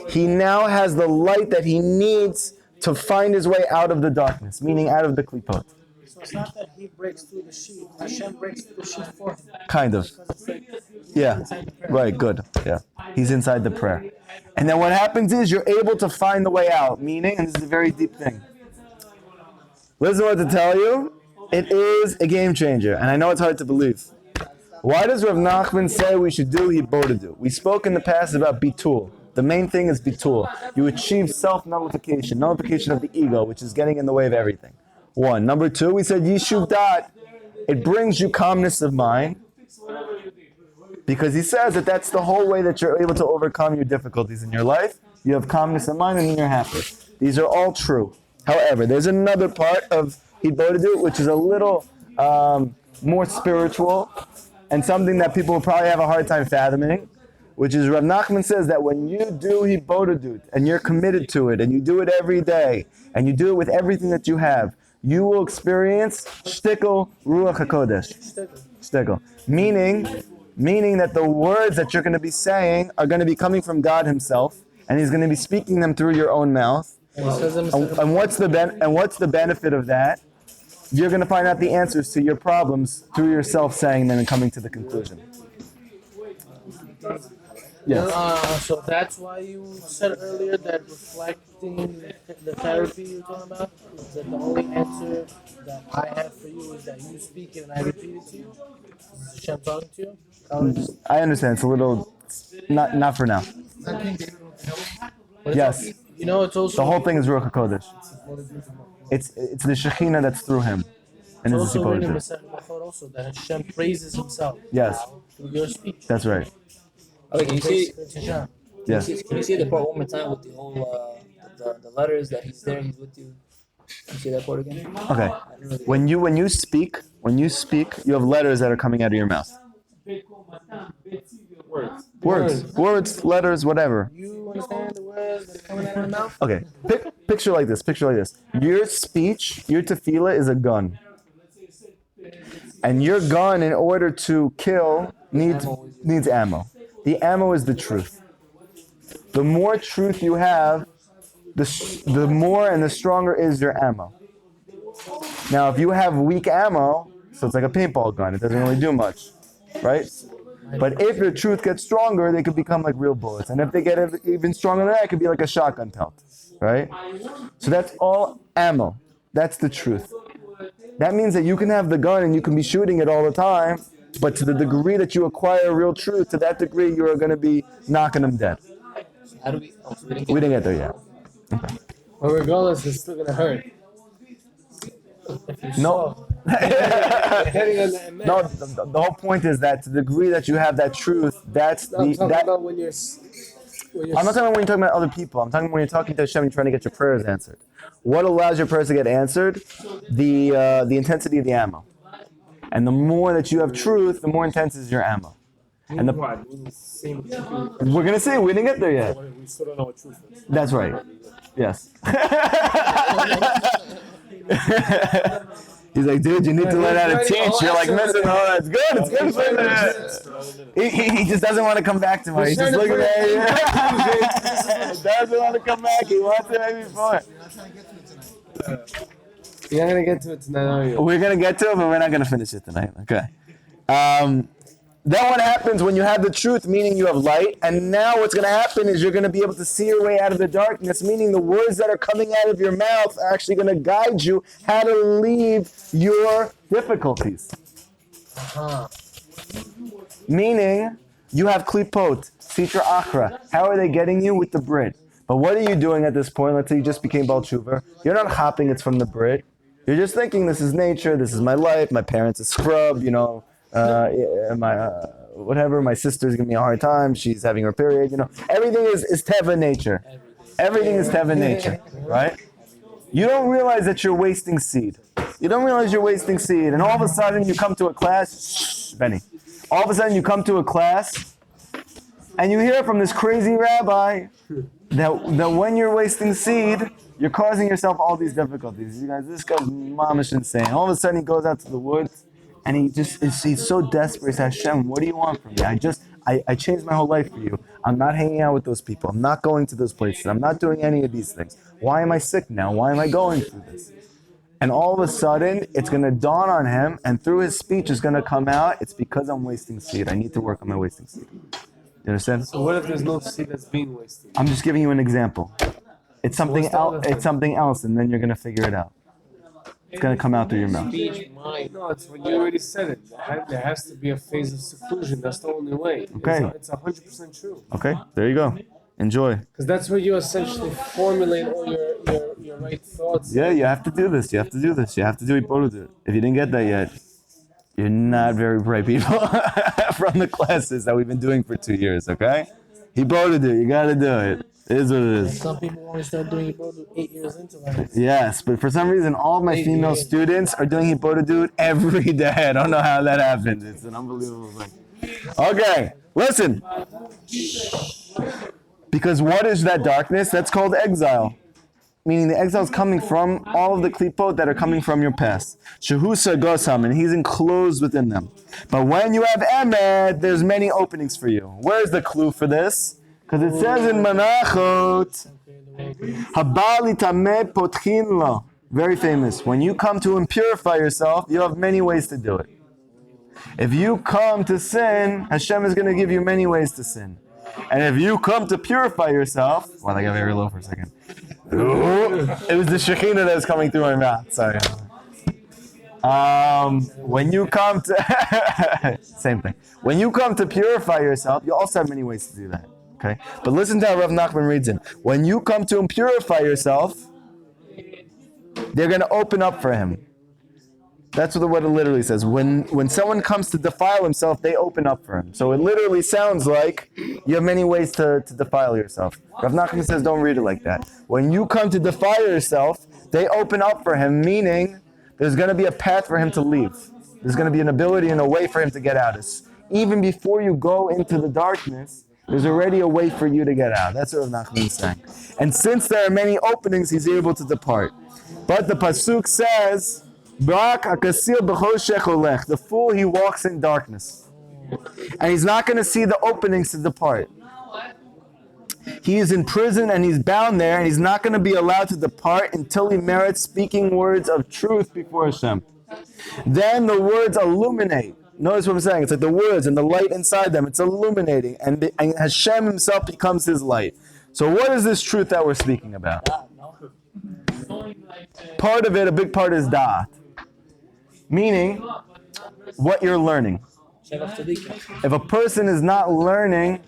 He now has the light that he needs to find his way out of the darkness, meaning out of the klipot. So it's not that he breaks through the sheet. Hashem breaks through the sheet for him. Kind of. Yeah. Right, good. Yeah. He's inside the prayer. And then what happens is you're able to find the way out, meaning, and this is a very deep thing. Listen what to tell you. It is a game changer. And I know it's hard to believe. Why does Rav Nachman say we should do hibodedu? We spoke in the past about bitul. The main thing is bitul. You achieve self-nullification, nullification of the ego, which is getting in the way of everything. One. Number two, we said yishuv dat. It brings you calmness of mind. Because he says that that's the whole way that you're able to overcome your difficulties in your life. You have calmness of mind and then you're happy. These are all true. However, there's another part of hibodedu which is a little more spiritual and something that people will probably have a hard time fathoming, which is Rav Nachman says that when you do hibodedu and you're committed to it and you do it every day and you do it with everything that you have, you will experience shtickle ruach hakodesh. Shtickle. Meaning that the words that you're going to be saying are going to be coming from God himself, and he's going to be speaking them through your own mouth. And what's the benefit of that? You're going to find out the answers to your problems through yourself saying them and coming to the conclusion. Yes. So that's why you said earlier that reflecting the therapy you're talking about, is that the only answer that I have for you is that you speak it and I repeat it to you? Is Hashem talking to you? I understand. It's a little, not for now. Yes. You know, it's also The whole thing is Ruach HaKodesh. It's the Shekhinah that's through him. And it's it's also written in the Masechet Mohoran also that Hashem praises himself Yes, through your speech. that's right. Okay, can you see? Yes. Can you see the part one more time with the whole the letters that he's there, he's with you? Can you see that part again? Okay. When you speak, you have letters that are coming out of your mouth. Words, letters, whatever. You understand the words that are coming out of your mouth? Okay. Picture like this. Your speech, your tefillah is a gun. And your gun, in order to kill, needs ammo. The ammo is the truth. The more truth you have, the more and the stronger is your ammo. Now, if you have weak ammo, so it's like a paintball gun, it doesn't really do much, right? But if your truth gets stronger, they could become like real bullets. And if they get even stronger than that, it could be like a shotgun pelt, right? So that's all ammo. That's the truth. That means that you can have the gun and you can be shooting it all the time, but to the degree that you acquire real truth, to that degree you are going to be knocking them dead. How do we? We didn't get there yet. Okay. But regardless, it's still gonna hurt. No. No, the whole point is that to the degree that you have that truth, that's I'm the talking that. about when you're I'm not talking about when you're talking about other people. I'm talking when you're talking to Hashem and trying to get your prayers answered. What allows your prayers to get answered? The intensity of the ammo. And the more that you have truth, the more intense is your ammo. And we're gonna see. We didn't get there yet. We still don't know what truth is. That's right. Yes. He's like, dude, you need to learn how to teach. You're like, listen, oh, it's good. It's good for that. He just doesn't want to come back tomorrow. He's just looking at you. He doesn't want to come back. He wants it right before. You're not gonna get to it tonight, are you? We're gonna get to it, but we're not gonna finish it tonight. Okay. Then what happens when you have the truth, meaning you have light, and now what's going to happen is you're going to be able to see your way out of the darkness, meaning the words that are coming out of your mouth are actually going to guide you how to leave your difficulties. Meaning, you have klipot, sitra achra. How are they getting you? With the Brit. But what are you doing at this point? Let's say you just became Baal Tshuva. You're not hopping, it's from the Brit. You're just thinking, this is nature, this is my life, my parents are scrub, whatever, my sister's giving me a hard time, she's having her period, everything is teva nature. Everything is teva nature, right? You don't realize that you're wasting seed. And all of a sudden you come to a class, Benny, all of a sudden you come to a class and you hear from this crazy rabbi that when you're wasting seed, you're causing yourself all these difficulties. You guys, this guy's mamish insane. All of a sudden he goes out to the woods and he's so desperate. He says, Hashem, what do you want from me? I changed my whole life for you. I'm not hanging out with those people. I'm not going to those places. I'm not doing any of these things. Why am I sick now? Why am I going through this? And all of a sudden, it's going to dawn on him, and through his speech, it's going to come out, it's because I'm wasting seed. I need to work on my wasting seed. You understand? So what if there's no seed that's being wasted? I'm just giving you an example. It's something else. It's something else, and then you're going to figure it out. It's going to come out through your mouth. No, it's when you already said it. There has to be a phase of seclusion. That's the only way. Okay. It's 100% true. Okay, there you go. Enjoy. Because that's where you essentially formulate all your right thoughts. Yeah, you have to do this. You have to do Hiporodut. If you didn't get that yet, you're not very bright people from the classes that we've been doing for 2 years, okay? Hiporodut, you got to do it. It is what it is. Some people only start doing Hiporodut 8 years into life. Yes, but for some reason, all of my female students are doing Hiporodut every day. I don't know how that happens. It's an unbelievable thing. Okay, listen. Because what is that darkness? That's called exile. Meaning the exile is coming from all of the klipot that are coming from your past. Shehusa gosam, and he's enclosed within them. But when you have emet, there's many openings for you. Where's the clue for this? Because it says in Menachot, Habali tameh potchin lo. Very famous. When you come to impurify yourself, you have many ways to do it. If you come to sin, Hashem is going to give you many ways to sin. And if you come to purify yourself, well, I got very low for a second. It was the Shekhinah that was coming through my mouth. Sorry. When you come to same thing. When you come to purify yourself, you also have many ways to do that. Okay, but listen to how Rav Nachman reads it. When you come to purify yourself, they're going to open up for him. That's what it literally says. When someone comes to defile himself, they open up for him. So it literally sounds like you have many ways to defile yourself. Rav Nachman says, don't read it like that. When you come to defile yourself, they open up for him, meaning there's going to be a path for him to leave. There's going to be an ability and a way for him to get out. Even before you go into the darkness, there's already a way for you to get out. That's what Rav Nachman is saying. And since there are many openings, he's able to depart. But the pasuk says, the fool, he walks in darkness. And he's not going to see the openings to depart. He is in prison and he's bound there, and he's not going to be allowed to depart until he merits speaking words of truth before Hashem. Then the words illuminate. Notice what I'm saying. It's like the words and the light inside them. It's illuminating. And Hashem himself becomes his light. So what is this truth that we're speaking about? Part of it, a big part is da'at. Meaning, what you're learning. If a person is not learning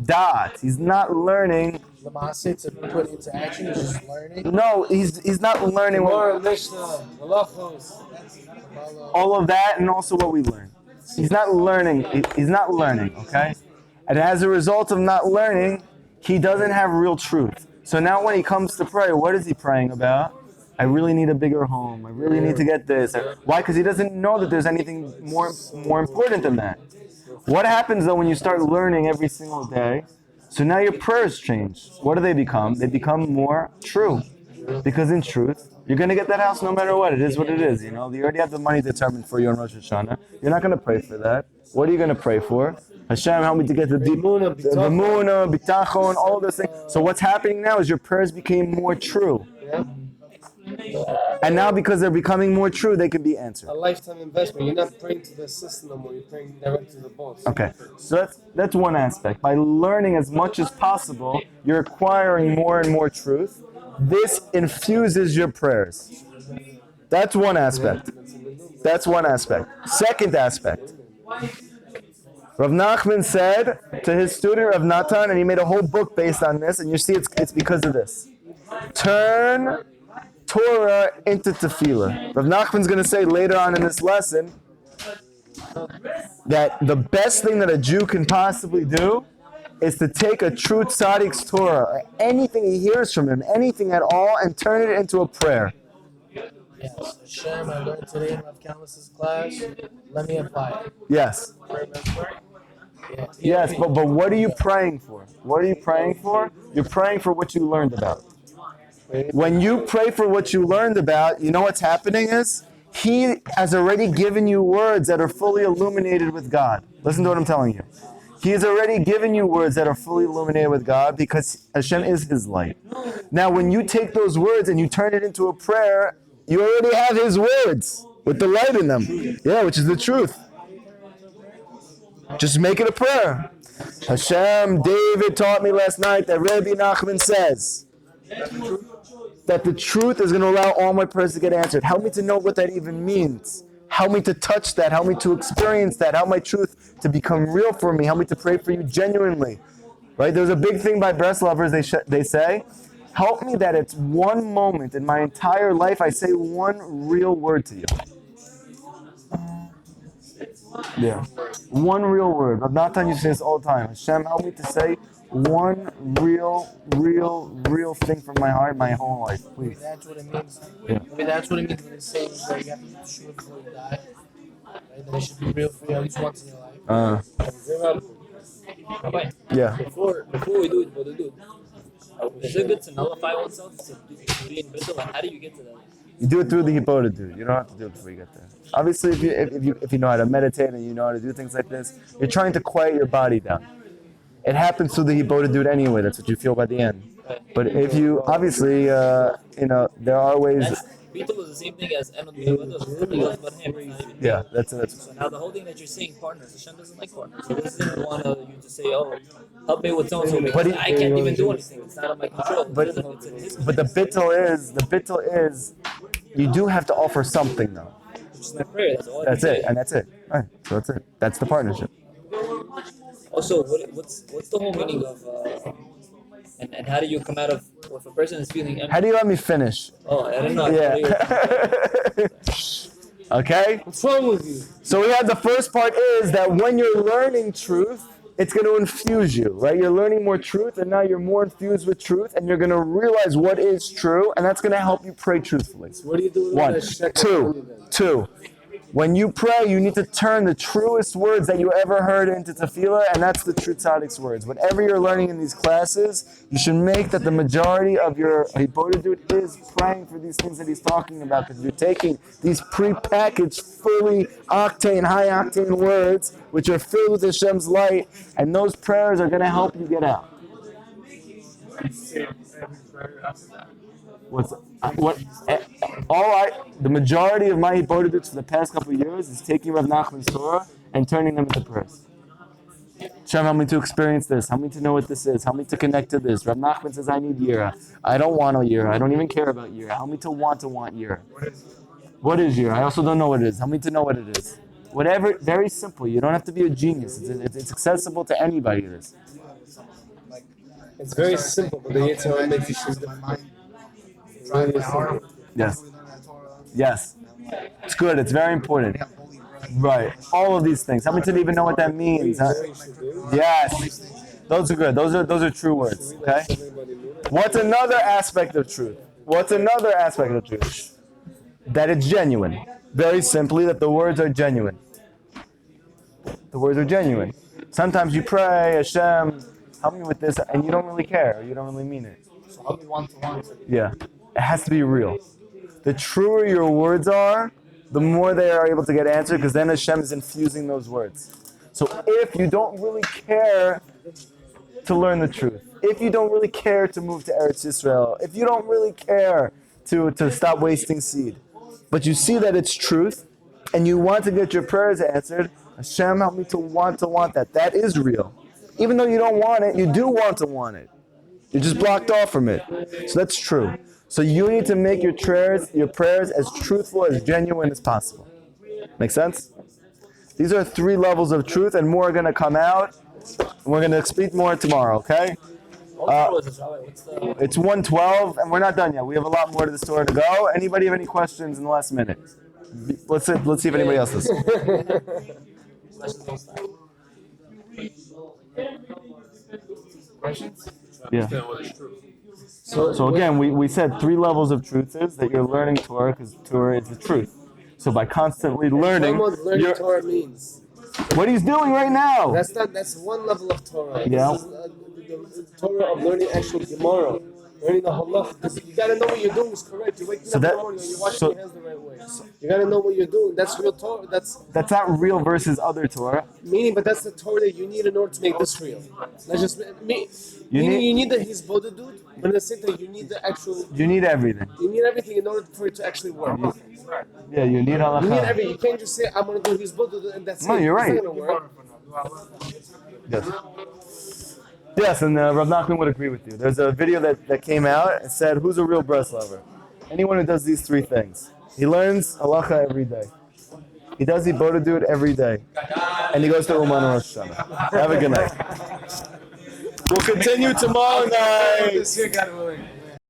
da'at, he's not learning. Lamase to put into action, he's just learning. No, he's not learning all of that, and also what we learn. He's not learning. He's not learning, okay? And as a result of not learning, he doesn't have real truth. So now when he comes to pray, what is he praying about? I really need a bigger home. I really need to get this. Why? Because he doesn't know that there's anything more important than that. What happens though when you start learning every single day? So now your prayers change. What do they become? They become more true. Because in truth, You're gonna get that house no matter what. It is what it is. You know, you already have the money determined for you on Rosh Hashanah. You're not gonna pray for that. What are you gonna pray for? Hashem, help me to get the deep, the Muna, Bitachon, all those things. So what's happening now is your prayers became more true. Yeah. And now because they're becoming more true, they can be answered. A lifetime investment. You're not praying to the system no more. You're praying direct to the boss. Okay, so that's one aspect. By learning as much as possible, you're acquiring more and more truth. This infuses your prayers. That's one aspect. That's one aspect. Second aspect. Rav Nachman said to his student Rav Natan, and he made a whole book based on this, and you see it's because of this. Turn Torah into tefillah. Rav Nachman's going to say later on in this lesson that the best thing that a Jew can possibly do is to take a true tzaddik's Torah, or anything he hears from him, anything at all, and turn it into a prayer. Yes, Hashem, I learned today in Rav Kalmus's class. Let me apply it. Yes. Yeah. Yes, but what are you praying for? What are you praying for? You're praying for what you learned about. When you pray for what you learned about, you know what's happening is he has already given you words that are fully illuminated with God. Listen to what I'm telling you. He has already given you words that are fully illuminated with God because Hashem is His light. Now, when you take those words and you turn it into a prayer, you already have His words with the light in them. Yeah, which is the truth. Just make it a prayer. Hashem, David taught me last night that Rabbi Nachman says that the truth is going to allow all my prayers to get answered. Help me to know what that even means. Help me to touch that. Help me to experience that. Help my truth to become real for me. Help me to pray for you genuinely. Right? There's a big thing by Breslovers. They say, help me that it's one moment in my entire life I say one real word to you. Yeah. One real word. Rav Natan used to say this all the time. Hashem, help me to say one real thing from my heart my whole life, please. That's what it means. Yeah. Maybe that's what it means when it says that you have to eat the shua before you die. Right? That it should be real for you at least once in your life. Rabbi, Yeah. before we do it, is it good to nullify oneself to be in Bethel? Like, how do you get to that? You do it through the Hibbodah, dude. You don't have to do it before you get there. Obviously, if you know how to meditate and you know how to do things like this, you're trying to quiet your body down. It happens through the Hibbodah, dude, anyway. That's what you feel by the end. But if you, obviously, there are ways. Bethel is the same thing as Enon Bethel, but him. Yeah, that's. So now the whole thing that you're saying, partners, Hashem doesn't like partners. He doesn't want you to say, oh, help me with so-and-so because I can't even do anything. It's not in my control. But the bittul is, you do have to offer something though. It's my prayer. That's all. That's it, and that's it. All right, so that's it. That's the partnership. Also, what's the whole meaning of and how do you come out of if a person is feeling empty? How do you let me finish? Oh, I don't know. Yeah. Okay? What's wrong with you? So we had the first part is that when you're learning truth, it's going to infuse you, right? You're learning more truth, and now you're more infused with truth, and you're going to realize what is true, and that's going to help you pray truthfully. So what do you do with One. that Two. When you pray, you need to turn the truest words that you ever heard into tefillah, and that's the true tzaddik's words. Whatever you're learning in these classes, you should make that the majority of your hibbodah is praying for these things that he's talking about, because you're taking these pre-packaged, fully octane, high-octane words, which are filled with Hashem's light, and those prayers are going to help you get out. The majority of my hibbodah for the past couple of years is taking Rav Nachman's Torah and turning them into prayers. Hashem, help me to experience this. Help me to know what this is. Help me to connect to this. Rav Nachman says I need yira. I don't want a yira. I don't even care about yira. Help me to want yira. What is yira? I also don't know what it is. Help me to know what it is. Whatever, very simple. You don't have to be a genius. It's accessible to anybody. This. It's very simple, but the Yitzhak makes it simple. Yes. Yes. It's good. It's very important. Right. All of these things. How many didn't even know what that means? Huh? Yes. Those are good. Those are true words. Okay. What's another aspect of truth? That it's genuine. Very simply, that the words are genuine. The words are genuine. Sometimes you pray, Hashem, help me with this, and you don't really care. Or you don't really mean it. So help me one to one. Yeah. It has to be real. The truer your words are, the more they are able to get answered, because then Hashem is infusing those words. So if you don't really care to learn the truth, if you don't really care to move to Eretz Yisrael, if you don't really care to stop wasting seed, but you see that it's truth, and you want to get your prayers answered, Hashem, help me to want that. That is real. Even though you don't want it, you do want it. You're just blocked off from it. So that's true. So you need to make your prayers as truthful, as genuine as possible. Make sense? These are 3 levels of truth, and more are going to come out. We're going to speak more tomorrow, okay? It's 1:12, and we're not done yet. We have a lot more to the story to go. Anybody have any questions in the last minute? Let's see if anybody else does. Questions? Yeah. So again, we said 3 levels of truth is that you're learning Torah, because Torah is the truth. So by constantly learning, learning Torah means. What he's doing right now. That's one level of Torah. Yeah. This is, the Torah of learning actual Gemara, learning the halach. Because you gotta know what you're doing is correct. You're waking up in the morning and you're washing your hands the right way. You gotta know what you're doing. That's real Torah. That's not real versus other Torah. Meaning, but that's the Torah that you need in order to make this real. That's just me. You need the Hizbodedut, but at the same time, you need the actual. You need everything. You need everything in order for it to actually work. Yeah, you need halakha. You need everything. You can't just say, I'm going to do Hizbodedut and that's it. No, you're right. It's not going to work. Yes, and Rav Nachman would agree with you. There's a video that came out and said, who's a real Breslauer? Anyone who does these 3 things. He learns halacha every day. He does Hizbodedut every day. And he goes to Uman Rosh Hashanah. Have a good night. We'll continue tomorrow night.